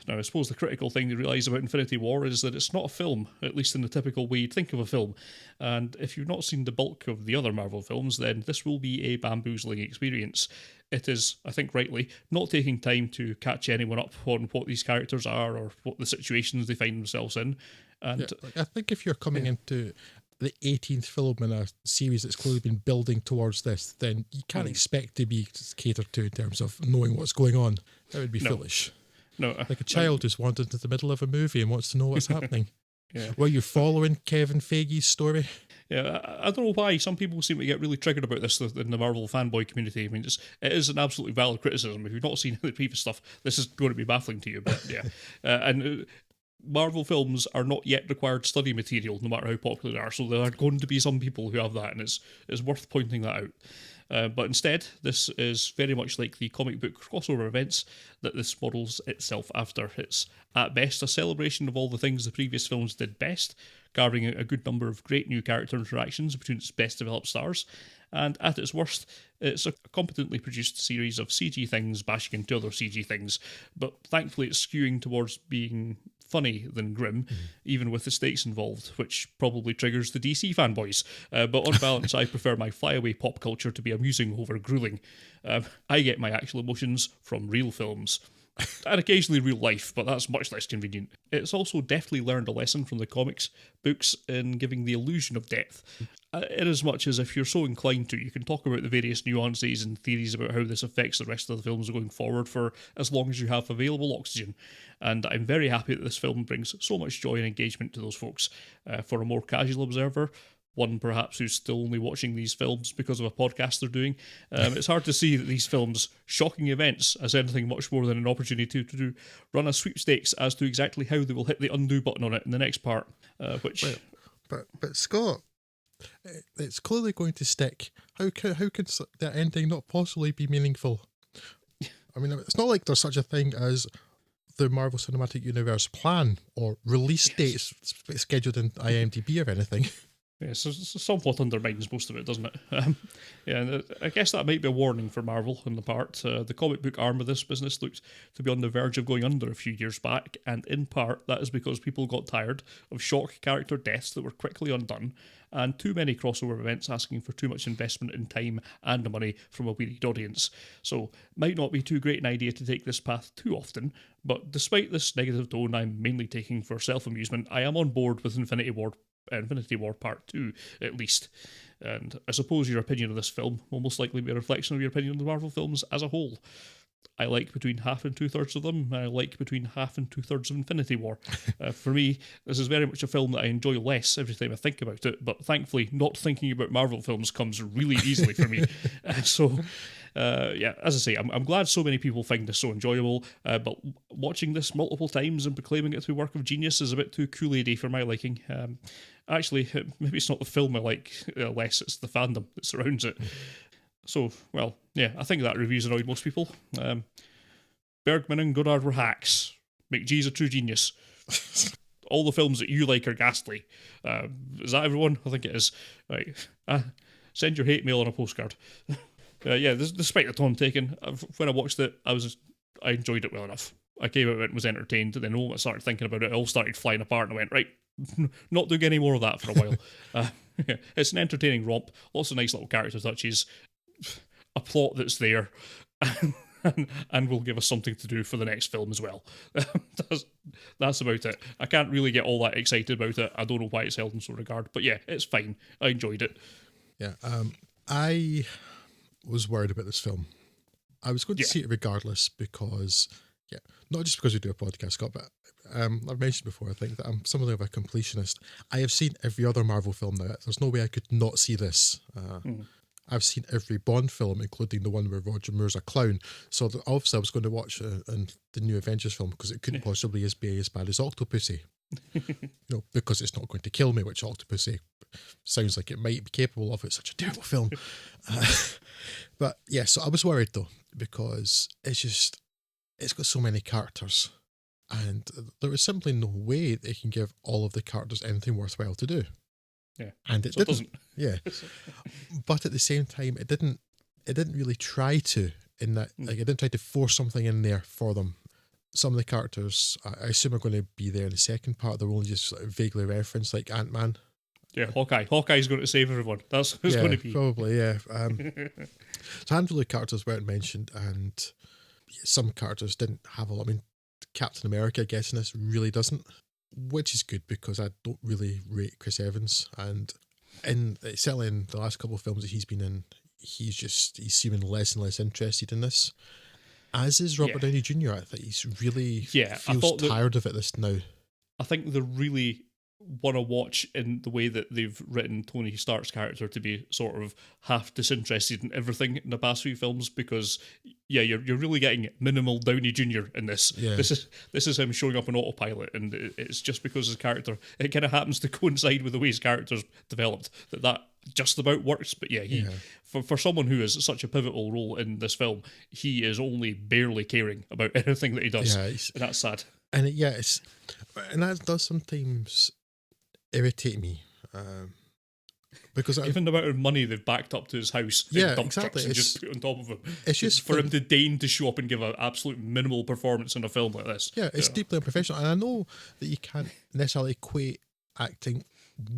Now, I suppose the critical thing to realise about Infinity War is that it's not a film, at least in the typical way you'd think of a film. And if you've not seen the bulk of the other Marvel films, then this will be a bamboozling experience. It is, I think rightly, not taking time to catch anyone up on what these characters are or what the situations they find themselves in. And I think if you're coming into the 18th film in a series that's clearly been building towards this, then you can't expect to be catered to in terms of knowing what's going on. That would be foolish. No, like a child who's wandered into the middle of a movie and wants to know what's happening. Yeah. Were you following Kevin Feige's story? Yeah, I don't know why some people seem to get really triggered about this in the Marvel fanboy community. I mean, it is an absolutely valid criticism. If you've not seen the previous stuff, this is going to be baffling to you. But yeah, Marvel films are not yet required study material, no matter how popular they are. So there are going to be some people who have that, and it's worth pointing that out. But instead, this is very much like the comic book crossover events that this models itself after. It's, at best, a celebration of all the things the previous films did best, carving out a good number of great new character interactions between its best developed stars, and at its worst, it's a competently produced series of CG things bashing into other CG things, but thankfully it's skewing towards being funny than grim, even with the stakes involved, which probably triggers the DC fanboys. But on balance, I prefer my flyaway pop culture to be amusing over grueling. I get my actual emotions from real films. And occasionally real life, but that's much less convenient. It's also deftly learned a lesson from the comics books in giving the illusion of depth. In as much as if you're so inclined to, you can talk about the various nuances and theories about how this affects the rest of the films going forward for as long as you have available oxygen. And I'm very happy that this film brings so much joy and engagement to those folks. For a more casual observer, one perhaps who's still only watching these films because of a podcast they're doing, it's hard to see that these films' shocking events as anything much more than an opportunity to run a sweepstakes as to exactly how they will hit the undo button on it in the next part. But Scott, It's clearly going to stick. How can that ending not possibly be meaningful? I mean, it's not like there's such a thing as the Marvel Cinematic Universe plan or release dates scheduled in IMDb or anything. Yeah, so somewhat undermines most of it, doesn't it? Yeah, and I guess that might be a warning for Marvel on the part. The comic book arm of this business looked to be on the verge of going under a few years back, and in part that is because people got tired of shock character deaths that were quickly undone, and too many crossover events asking for too much investment in time and money from a wearied audience. So, might not be too great an idea to take this path too often, but despite this negative tone I'm mainly taking for self-amusement, I am on board with Infinity War Part 2, at least. And I suppose your opinion of this film will most likely be a reflection of your opinion of the Marvel films as a whole. I like between half and two-thirds of them. I like between half and two-thirds of Infinity War. For me, this is very much a film that I enjoy less every time I think about it, but thankfully, not thinking about Marvel films comes really easily for me. Yeah, as I say, I'm glad so many people find this so enjoyable, but watching this multiple times and proclaiming it to be a work of genius is a bit too Kool-Aid-y for my liking. Actually, maybe it's not the film I like less, it's the fandom that surrounds it. So, well, yeah, I think that review's annoyed most people. Bergman and Goddard were hacks. McGee's a true genius. All the films that you like are ghastly. Is that everyone? I think it is. Right. Send your hate mail on a postcard. Yeah, despite the tone taken, when I watched it, I enjoyed it well enough. I came out of it and was entertained, and then when I started thinking about it, it all started flying apart, and I went, right, not doing any more of that for a while. Yeah, it's an entertaining romp, lots of nice little character touches, a plot that's there, and will give us something to do for the next film as well. That's about it. I can't really get all that excited about it. I don't know why it's held in so regard, but yeah, it's fine. I enjoyed it. Yeah, I was worried about this film. I was going to see it regardless because, not just because we do a podcast, Scott, but I've mentioned before, I think that I'm something of a completionist. I have seen every other Marvel film now. There's no way I could not see this. I've seen every Bond film, including the one where Roger Moore's a clown. So obviously I was going to watch the new Avengers film because it couldn't possibly be as bad as Octopussy. Because it's not going to kill me, which Octopussy sounds like it might be capable of. It's such a terrible film. But yeah, so I was worried though, because it's got so many characters, and there is simply no way they can give all of the characters anything worthwhile to do. Yeah, and it doesn't. Yeah, but at the same time, it didn't really try to. In that, like, it didn't try to force something in there for them. Some of the characters, I assume, are going to be there in the second part. They're only just sort of vaguely referenced, like Ant-Man. Yeah, Hawkeye. Hawkeye's going to save everyone. That's who it's going to be. Probably, yeah. So a handful of characters weren't mentioned, and some characters didn't have a lot. I mean, Captain America, I guess, in this really doesn't, which is good because I don't really rate Chris Evans, and certainly in the last couple of films that he's been in, he's seeming less and less interested in this. As is Robert Downey Jr. I think he's really feels tired of it this now. I think they're really want to watch in the way that they've written Tony Stark's character to be sort of half disinterested in everything in the past few films, because you're really getting minimal Downey Jr. in this. Yeah. This is him showing up on autopilot, and it's just because his character, it kind of happens to coincide with the way his character's developed that just about works. But for someone who has such a pivotal role in this film, he is only barely caring about anything that he does, and that's sad. And and that does sometimes irritate me, because given the amount of money they've backed up to his house, in dump trucks and just put on top of him, it's just for him to deign to show up and give an absolute minimal performance in a film like this. Yeah, it's deeply unprofessional, and I know that you can't necessarily equate acting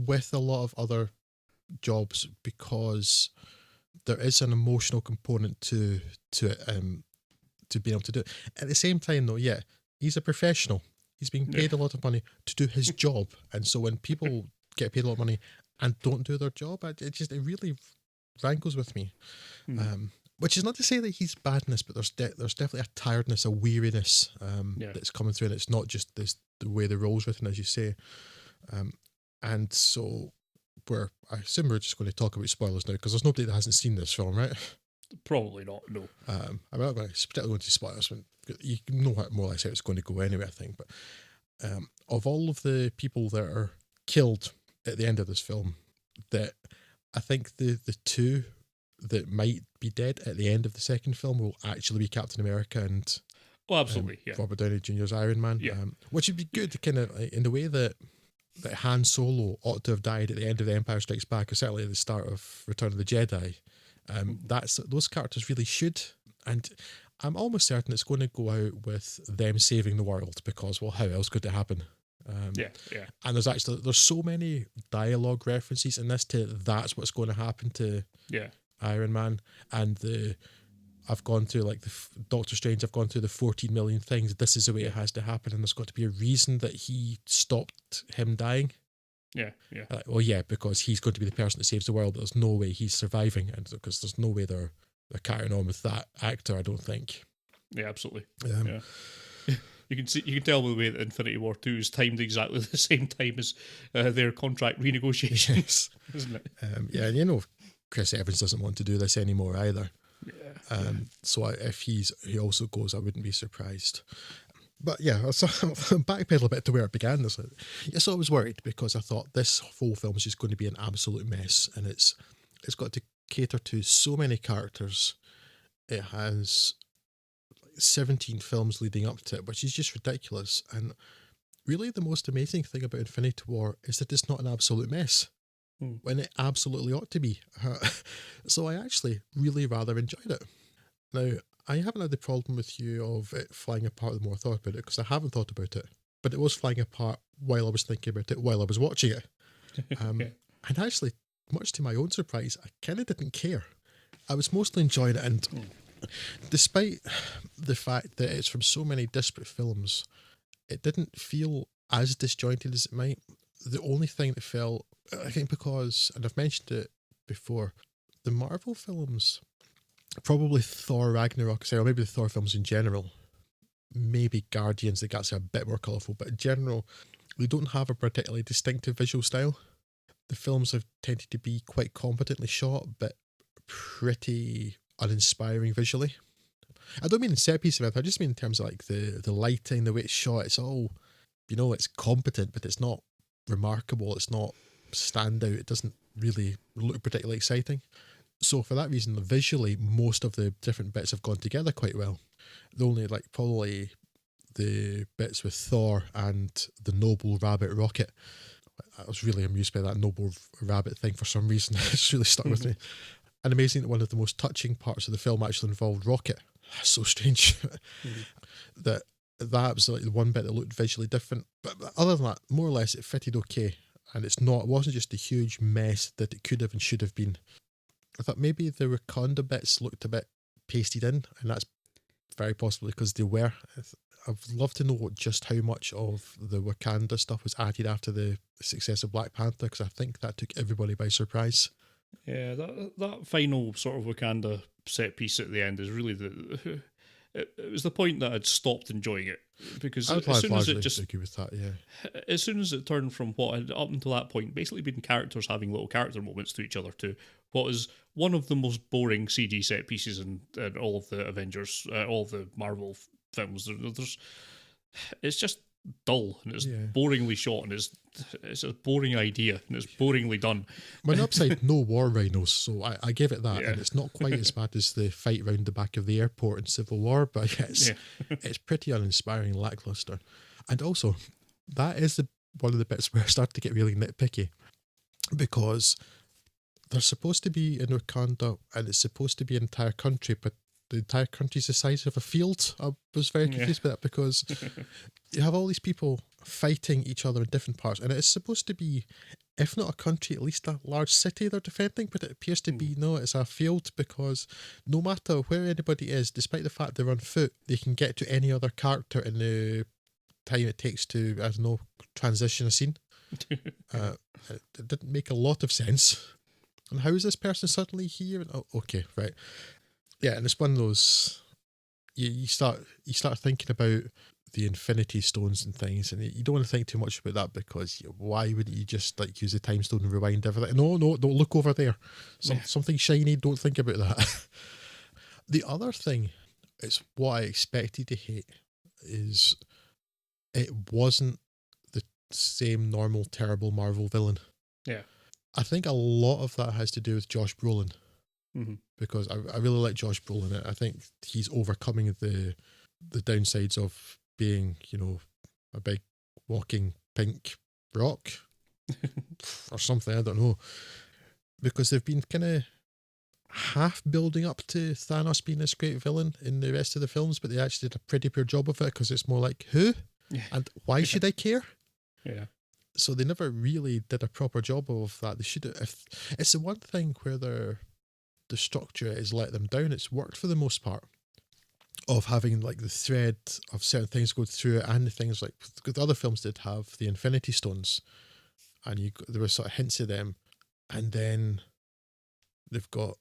with a lot of other jobs because there is an emotional component to it, to being able to do it. At the same time, though, he's a professional. He's being paid a lot of money to do his job, and so when people get paid a lot of money and don't do their job, it really rankles with me. Which is not to say that he's bad in this, but there's definitely a tiredness, a weariness that's coming through, and it's not just the way the role's written, as you say. And so I assume we're just going to talk about spoilers now, because there's nobody that hasn't seen this film, right? Probably not, no. I'm not going to particularly go into spoilers. You know more or less how it's going to go anyway, I think. But of all of the people that are killed at the end of this film, that I think the two that might be dead at the end of the second film will actually be Captain America and absolutely, yeah. Robert Downey Jr.'s Iron Man, Yeah. which would be good, kind of in the way that Han Solo ought to have died at the end of The Empire Strikes Back, or certainly at the start of Return of the Jedi. Those characters really should, and I'm almost certain it's going to go out with them saving the world, because, well, how else could it happen? Yeah. And there's so many dialogue references in this to that's what's going to happen to Iron Man, and I've gone through like Doctor Strange. I've gone through the 14 million things. This is the way it has to happen, and there's got to be a reason that he stopped him dying. Yeah. Well, yeah, because he's going to be the person that saves the world. There's no way he's surviving, and because there's no way they're carrying on with that actor. I don't think. Yeah, absolutely. Yeah. You can tell by the way that Infinity War 2 is timed exactly the same time as their contract renegotiations, isn't it? And Chris Evans doesn't want to do this anymore either. Yeah. So if he also goes, I wouldn't be surprised. But yeah, so backpedal a bit to where it began. So I was worried because I thought this whole film is just going to be an absolute mess, and it's got to cater to so many characters. It has 17 films leading up to it, which is just ridiculous. And really the most amazing thing about Infinity War is that it's not an absolute mess when it absolutely ought to be. So I actually really rather enjoyed it. Now, I haven't had the problem with you of it flying apart the more I thought about it, because I haven't thought about it, but it was flying apart while I was thinking about it, while I was watching it. And actually, much to my own surprise, I kind of didn't care. I was mostly enjoying it, and despite the fact that it's from so many disparate films, it didn't feel as disjointed as it might. The only thing that felt, I think because, and I've mentioned it before, the Marvel films, probably Thor Ragnarok, or maybe the Thor films in general, maybe Guardians, the guys are a bit more colourful, but in general, they don't have a particularly distinctive visual style. The films have tended to be quite competently shot, but pretty uninspiring visually. I don't mean in set piece event, I just mean in terms of like the lighting, the way it's shot. It's all, it's competent, but it's not remarkable. It's not standout. It doesn't really look particularly exciting. So for that reason, visually, most of the different bits have gone together quite well. The only, probably the bits with Thor and the Noble Rabbit rocket, I was really amused by that Noble Rabbit thing for some reason. It's really stuck with me. And amazing that one of the most touching parts of the film actually involved Rocket. That's so strange. That was like the one bit that looked visually different. But other than that, more or less, it fitted okay. And it wasn't just a huge mess that it could have and should have been. I thought maybe the Wakanda bits looked a bit pasted in, and that's very possibly because they were. I'd love to know just how much of the Wakanda stuff was added after the success of Black Panther, because I think that took everybody by surprise. Yeah, that final sort of Wakanda set piece at the end is really it was the point that I'd stopped enjoying it, because as soon as it just agree with that, yeah. As soon as it turned from what had up until that point basically been characters having little character moments to each other to what was one of the most boring CG set pieces in all of the Avengers, all of the Marvel films. It's just dull, and it's boringly shot, and it's a boring idea, and it's boringly done. My upside, no war rhinos, so I give it that, and it's not quite as bad as the fight round the back of the airport in Civil War, but it's pretty uninspiring, lackluster. And also, that is one of the bits where I start to get really nitpicky, because they're supposed to be in Wakanda, and it's supposed to be an entire country, but the entire country's the size of a field. I was very confused by that, because you have all these people fighting each other in different parts, and it's supposed to be, if not a country, at least a large city they're defending, but it appears to be, no, it's a field, because no matter where anybody is, despite the fact they're on foot, they can get to any other character in the time it takes to, I don't know, transition a scene. It didn't make a lot of sense. And how is this person suddenly here? Oh, okay, right. Yeah, and it's one of those, you start thinking about the Infinity Stones and things, and you don't want to think too much about that, because why wouldn't you just use the time stone and rewind everything? No, don't look over there. Something shiny, don't think about that. The other thing, it's what I expected to hate, is it wasn't the same normal terrible Marvel villain. Yeah. I think a lot of that has to do with Josh Brolin, Mm-hmm. because I really like Josh Brolin. I think he's overcoming the downsides of being, a big walking pink rock or something. I don't know, because they've been kind of half building up to Thanos being this great villain in the rest of the films, but they actually did a pretty poor job of it, because it's more like, who and why should I care? Yeah. So they never really did a proper job of that. They should have. It's the one thing where the structure has let them down. It's worked for the most part, of having like the thread of certain things go through it, and the things like the other films did have the Infinity Stones, and there were sort of hints of them, and then they've got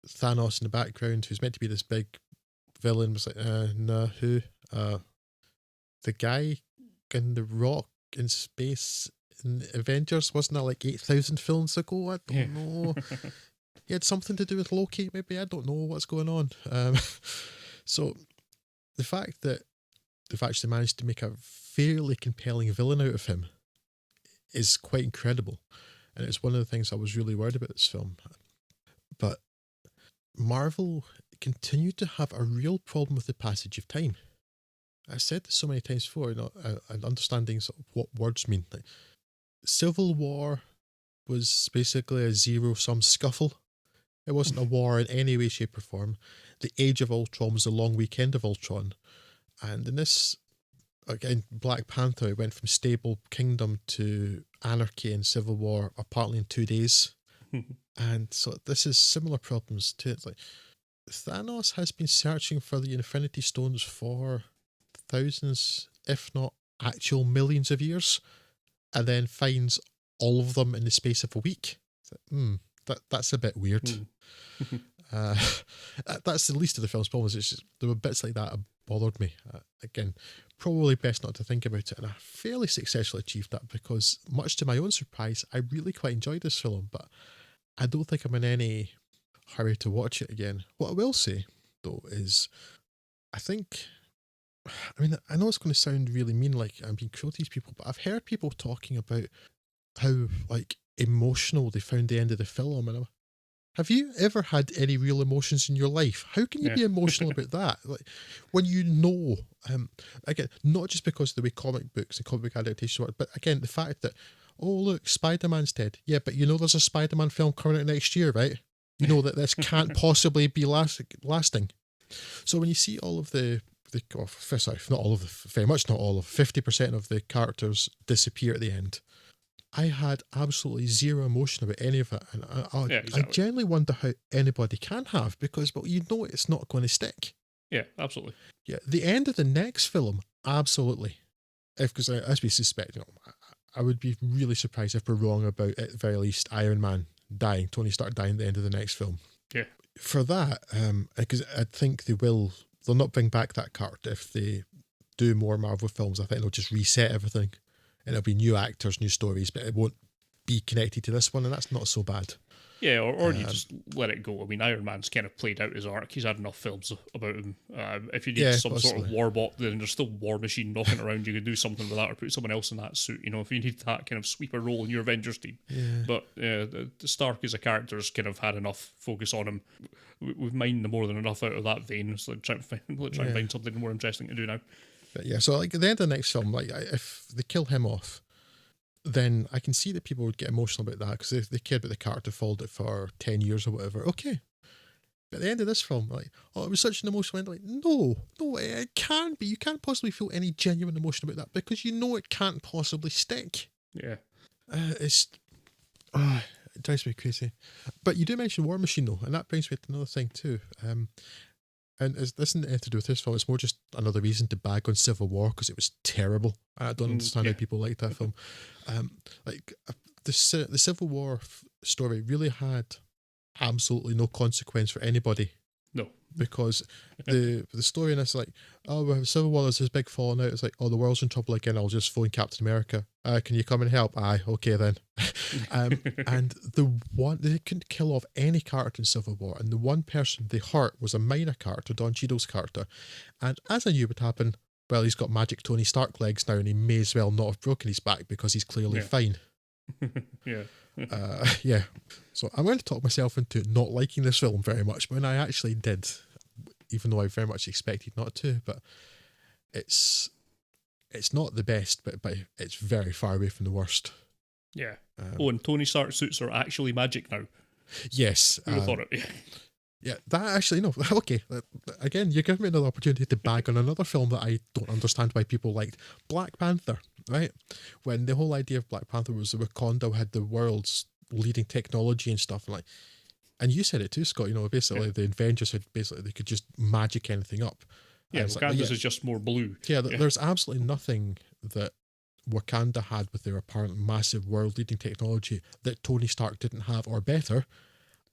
Thanos in the background, who's meant to be this big villain. Was like, no, who? The guy in the rock in space in Avengers, wasn't that like 8,000 films ago? I don't know. He had something to do with Loki, maybe. I don't know what's going on. So the fact that they've actually managed to make a fairly compelling villain out of him is quite incredible. And it's one of the things I was really worried about this film. But Marvel continued to have a real problem with the passage of time. I've said this so many times before, and understanding sort of what words mean. Like, Civil War was basically a zero-sum scuffle. It wasn't a war in any way, shape, or form. The Age of Ultron was a long weekend of Ultron. And in this, again, Black Panther went from stable kingdom to anarchy and civil war, apparently in 2 days. And so this is similar problems to it. Like, Thanos has been searching for the Infinity Stones for thousands, if not actual millions of years, and then finds all of them in the space of a week. That's a bit weird. That's the least of the film's problems. It's just, there were bits like that bothered me. Again, probably best not to think about it, and I fairly successfully achieved that, because much to my own surprise, I really quite enjoyed this film, but I don't think I'm in any hurry to watch it again. What I will say, though, is I know it's going to sound really mean, like I'm being cruel to these people, but I've heard people talking about how, like, emotional they found the end of the film, and have you ever had any real emotions in your life? How can you be emotional about that? Like, when again, not just because of the way comic books and comic book adaptations work, but again, the fact that, oh look, Spider-Man's dead. Yeah, but there's a Spider-Man film coming out next year, right? You know that this can't possibly be lasting. So when you see all of not all of very much not all of 50% of the characters disappear at the end, I had absolutely zero emotion about any of it, and I genuinely wonder how anybody can have, because it's not going to stick. Yeah, absolutely. Yeah, the end of the next film, absolutely. Because as we suspect, I would be really surprised if we're wrong about, at the very least, Iron Man dying, Tony Stark dying at the end of the next film. Yeah. For that, because I think they'll not bring back that character if they do more Marvel films. I think they'll just reset everything. And it'll be new actors, new stories, but it won't be connected to this one, and that's not so bad. Yeah, or you just let it go. I mean, Iron Man's kind of played out his arc. He's had enough films about him. If you need some sort of warbot, then there's still War Machine knocking around. You could do something with that, or put someone else in that suit. If you need that kind of sweeper role in your Avengers team. Yeah. But the Stark as a character has kind of had enough focus on him. We've mined more than enough out of that vein. So try and find something more interesting to do now. But yeah, so like at the end of the next film, like if they kill him off, then I can see that people would get emotional about that, because they cared about the character followed it for 10 years or whatever. Okay. But at the end of this film, like, it was such an emotional end. Like, no, it can't be. You can't possibly feel any genuine emotion about that, because it can't possibly stick. Yeah. It drives me crazy. But you do mention War Machine, though, and that brings me to another thing too. And this isn't anything to do with this film. It's more just another reason to bag on Civil War, because it was terrible. I don't understand how people like that film. The Civil War story really had absolutely no consequence for anybody. No. Because the story in this, like, Civil War, there's this big falling out. It's like, the world's in trouble again. I'll just phone Captain America. Can you come and help? Aye, okay then. And they couldn't kill off any character in Civil War, and the one person they hurt was a minor character, Don Cheadle's character. And as I knew would happen, well, he's got magic Tony Stark legs now, and he may as well not have broken his back, because he's clearly fine. Yeah. Yeah. So I'm going to talk myself into not liking this film very much, when I actually did, even though I very much expected not to. But it's not the best, but it's very far away from the worst. Yeah. And Tony Stark suits are actually magic now. Yes. Who'd have thought it? Yeah, that actually, no, okay. Again, you give me another opportunity to bag on another film that I don't understand why people liked. Black Panther, right? When the whole idea of Black Panther was that Wakanda had the world's leading technology and stuff, and you said it too, Scott, basically the Avengers they could just magic anything up. Yeah, Wakanda's is just more blue. Yeah, there's absolutely nothing that Wakanda had with their apparent massive world-leading technology that Tony Stark didn't have, or better.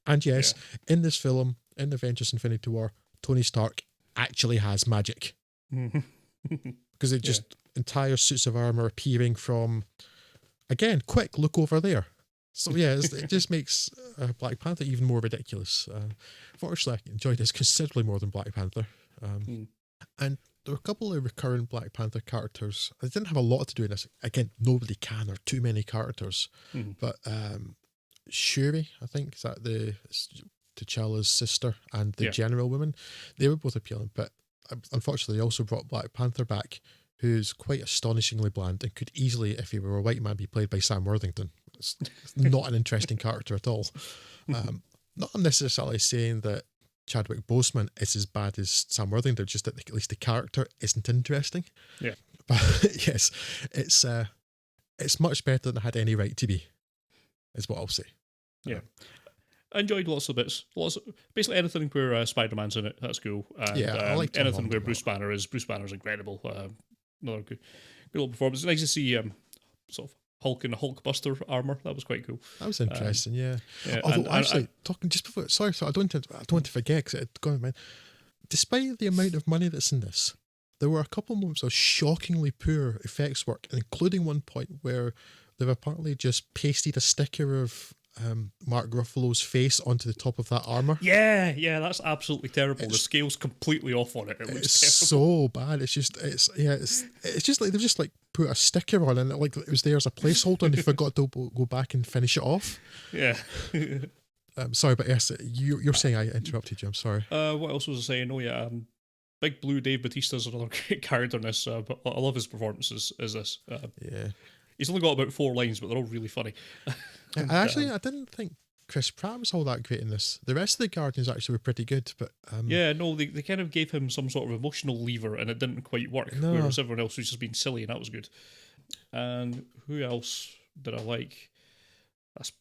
And yes, in this film, in Avengers Infinity War, Tony Stark actually has magic. Because it just entire suits of armor appearing from, again, quick, look over there. So yeah, it just makes Black Panther even more ridiculous. Fortunately, I enjoyed this considerably more than Black Panther. And there were a couple of recurring Black Panther characters. I didn't have a lot to do in this. Again, nobody can. There are too many characters. But Shuri, I think, is that T'Challa's sister, and the general woman, they were both appealing. But unfortunately, they also brought Black Panther back, who's quite astonishingly bland and could easily, if he were a white man, be played by Sam Worthington. It's not an interesting character at all. Not necessarily saying that Chadwick Boseman is as bad as Sam Worthington, just that at least the character isn't interesting. Yeah. But yes, it's much better than it had any right to be, is what I'll say. Yeah. I enjoyed lots of bits. Basically anything where Spider-Man's in it, that's cool. And, I like anything where Bruce Banner is. Bruce Banner's incredible. Another good little performance. It's nice to see sort of Hulk in a Hulkbuster armor. That was quite cool. That was interesting, yeah. Although, talking just before, sorry, I don't want to forget, because it's gone in my mind. Despite the amount of money that's in this, there were a couple of moments of shockingly poor effects work, including one point where they've apparently just pasted a sticker of Mark Ruffalo's face onto the top of that armor. Yeah, that's absolutely terrible. The scale's completely off on it. It's so bad. It's just like they've just like put a sticker on, and it was there as a placeholder, and they forgot to go back and finish it off. Yeah. Sorry, but yes, you're saying I interrupted you. I'm sorry. What else was I saying? Oh yeah, Big Blue Dave Bautista's another great character in this. But I love his performances. Is this? Yeah. He's only got about 4 lines, but they're all really funny. I didn't think Chris Pratt was all that great in this. The rest of the Guardians actually were pretty good, but they kind of gave him some sort of emotional lever, and it didn't quite work. No. Whereas everyone else was just being silly, and that was good. And who else did I like? That's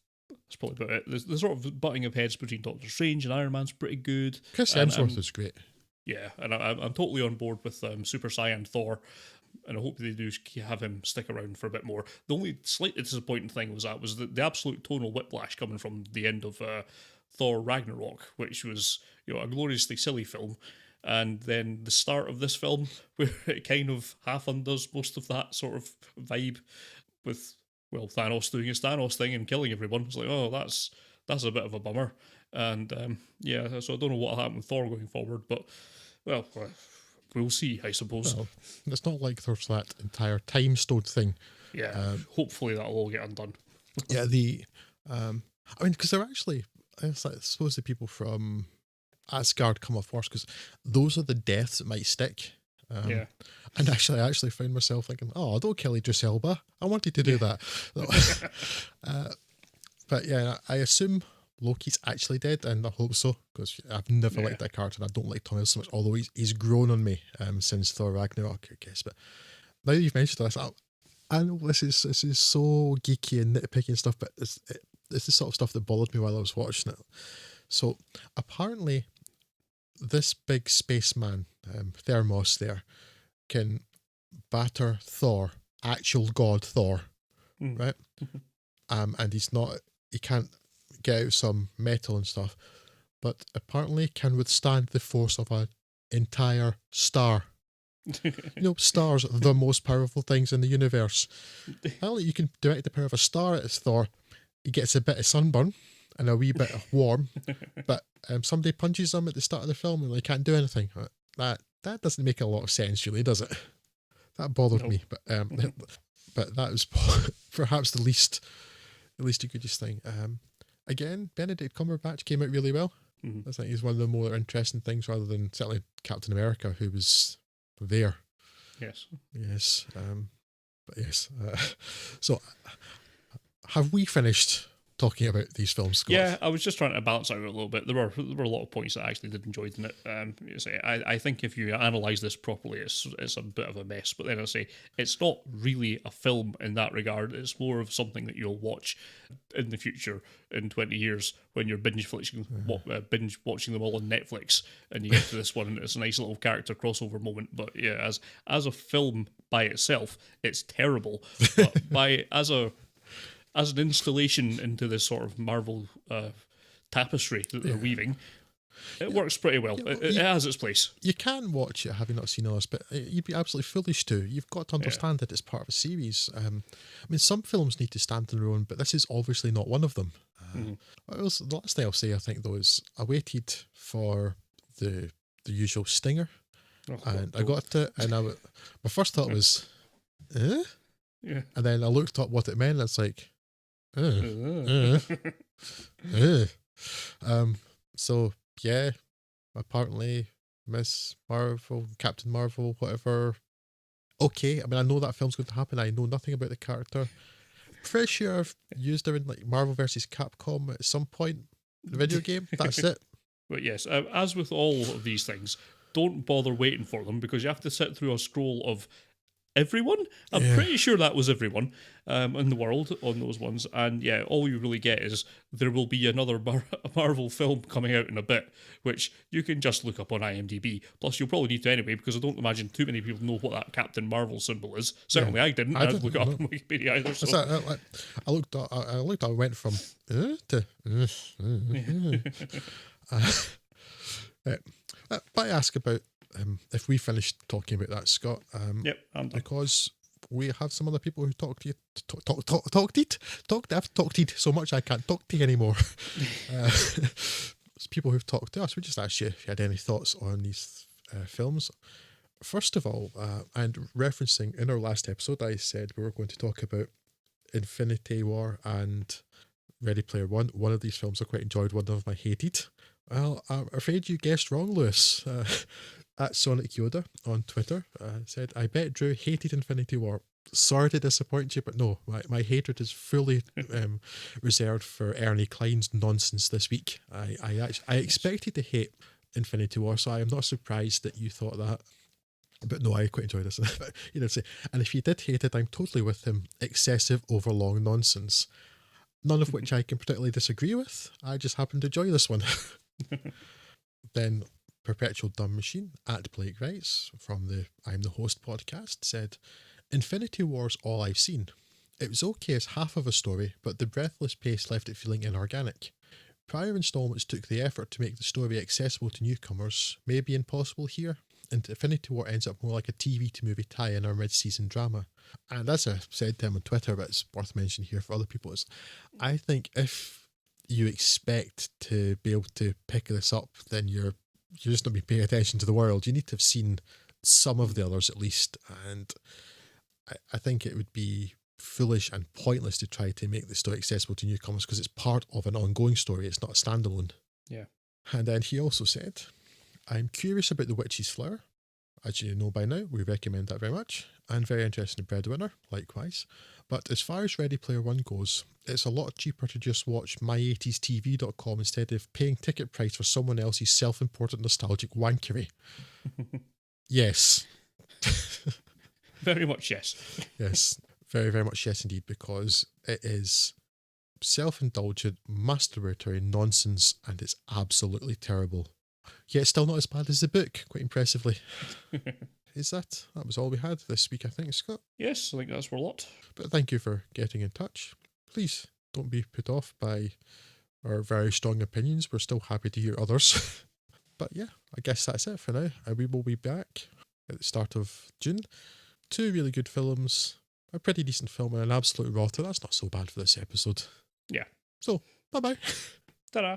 probably about it. The sort of butting of heads between Doctor Strange and Iron Man's pretty good. Chris Hemsworth is great. Yeah, and I'm totally on board with Super Saiyan Thor. And I hope they do have him stick around for a bit more. The only slightly disappointing thing was the absolute tonal whiplash coming from the end of Thor Ragnarok, which was a gloriously silly film, and then the start of this film where it kind of half undoes most of that sort of vibe with Thanos doing his Thanos thing and killing everyone. It's like, oh, that's a bit of a bummer. And so I don't know what'll happen with Thor going forward, but we'll see, I suppose. Well, it's not like there's that entire time stone thing. Yeah, hopefully that'll all get undone. Yeah, because they're actually, I suppose the people from Asgard come off worse, because those are the deaths that might stick. And I actually found myself thinking, oh, don't kill Idris Elba. I wanted to do that. But yeah, I assume Loki's actually dead, and I hope so, because I've never liked that character, and I don't like Tom Hiddleston so much, although he's grown on me since Thor Ragnarok, I guess. But now you've mentioned this, I know this is so geeky and nitpicky and stuff, but it's the sort of stuff that bothered me while I was watching it. So apparently this big spaceman, Thermos there, can batter Thor, actual god Thor, right? And he can't get out some metal and stuff, but apparently can withstand the force of an entire star. Stars are the most powerful things in the universe. Apparently you can direct the power of a star at Thor. He gets a bit of sunburn and a wee bit of warm, but somebody punches him at the start of the film and they can't do anything. That doesn't make a lot of sense, really, does it? That bothered me, but that was perhaps the least at least a goodies thing. Again, Benedict Cumberbatch came out really well. I think he's one of the more interesting things, rather than certainly Captain America, who was there. Yes. Yes. But yes. So, have we finished talking about these films, Scott? Yeah, I was just trying to balance out a little bit. There were a lot of points that I actually did enjoy in it. I think if you analyse this properly, it's a bit of a mess. But then I say it's not really a film in that regard. It's more of something that you'll watch in the future in 20 years when you're binge watching them all on Netflix, and you get to this one, and it's a nice little character crossover moment. But yeah, as a film by itself, it's terrible. But as an installation into this sort of Marvel tapestry that they're weaving, it works pretty well. It has its place. You can watch it having not seen others, but you'd be absolutely foolish to. You've got to understand that it's part of a series. I mean, some films need to stand on their own, but this is obviously not one of them. The last thing I'll say, I think, though, is I waited for the usual stinger, and I got it, and my first thought was, eh? Yeah. And then I looked up what it meant, and it's like, so yeah, apparently Miss Marvel, Captain Marvel, whatever. Okay, I mean, I know that film's going to happen. I know nothing about the character. Pretty sure I've used her in like Marvel versus Capcom at some point in the video game. That's it. But yes, as with all of these things, don't bother waiting for them, because you have to sit through a scroll of everyone. I'm pretty sure that was everyone in the world on those ones. And yeah, all you really get is there will be another Marvel film coming out in a bit, which you can just look up on IMDb. Plus, you'll probably need to anyway, because I don't imagine too many people know what that Captain Marvel symbol is. Certainly I didn't. I didn't look it up on Wikipedia either. So. I looked up, I went from to but I ask about if we finished talking about that, Scott. Yep, I'm done. Because we have some other people who I've talked so much I can't talk to you anymore. People who've talked to us. We just asked you if you had any thoughts on these films. First of all, and referencing in our last episode, I said we were going to talk about Infinity War and Ready Player One. One of these films I quite enjoyed, one of them I hated. Well, I'm afraid you guessed wrong, Lewis. At Sonic Yoda on Twitter said, I bet Drew hated Infinity War. Sorry to disappoint you, but no, my hatred is fully reserved for Ernie Klein's nonsense this week. I expected to hate Infinity War, so I am not surprised that you thought that. But no, I quite enjoyed this. You did say, and if you did hate it, I'm totally with him. Excessive, overlong nonsense. None of which I can particularly disagree with. I just happen to enjoy this one. Then Perpetual Dumb Machine at Blake Wrights from the I'm the Host podcast said, Infinity War's all I've seen. It was okay as half of a story, but the breathless pace left it feeling inorganic. Prior installments took the effort to make the story accessible to newcomers, maybe impossible here, and Infinity War ends up more like a TV to movie tie-in or mid-season drama. And as I said to him on Twitter, but it's worth mentioning here for other people, is I think if you expect to be able to pick this up, then you're just not be paying attention to the world. You need to have seen some of the others at least, and I think it would be foolish and pointless to try to make the story accessible to newcomers because it's part of an ongoing story. It's not a standalone. Yeah. And then he also said, I'm curious about The Witch's Flower. As you know by now, we recommend that very much, and very interested in Breadwinner, likewise. But as far as Ready Player One goes, it's a lot cheaper to just watch my80stv.com instead of paying ticket price for someone else's self-important nostalgic wankery. Yes. Very much yes. Yes, very, very much yes indeed, because it is self-indulgent, masturbatory nonsense, and it's absolutely terrible. Yet still not as bad as the book, quite impressively. That was all we had this week, I think, Scott. Yes, I think that's for a lot. But thank you for getting in touch. Please don't be put off by our very strong opinions. We're still happy to hear others. But yeah, I guess that's it for now. And we will be back at the start of June. 2 really good films, a pretty decent film, and an absolute rotter. That's not so bad for this episode. Yeah. So, bye-bye. Ta-da.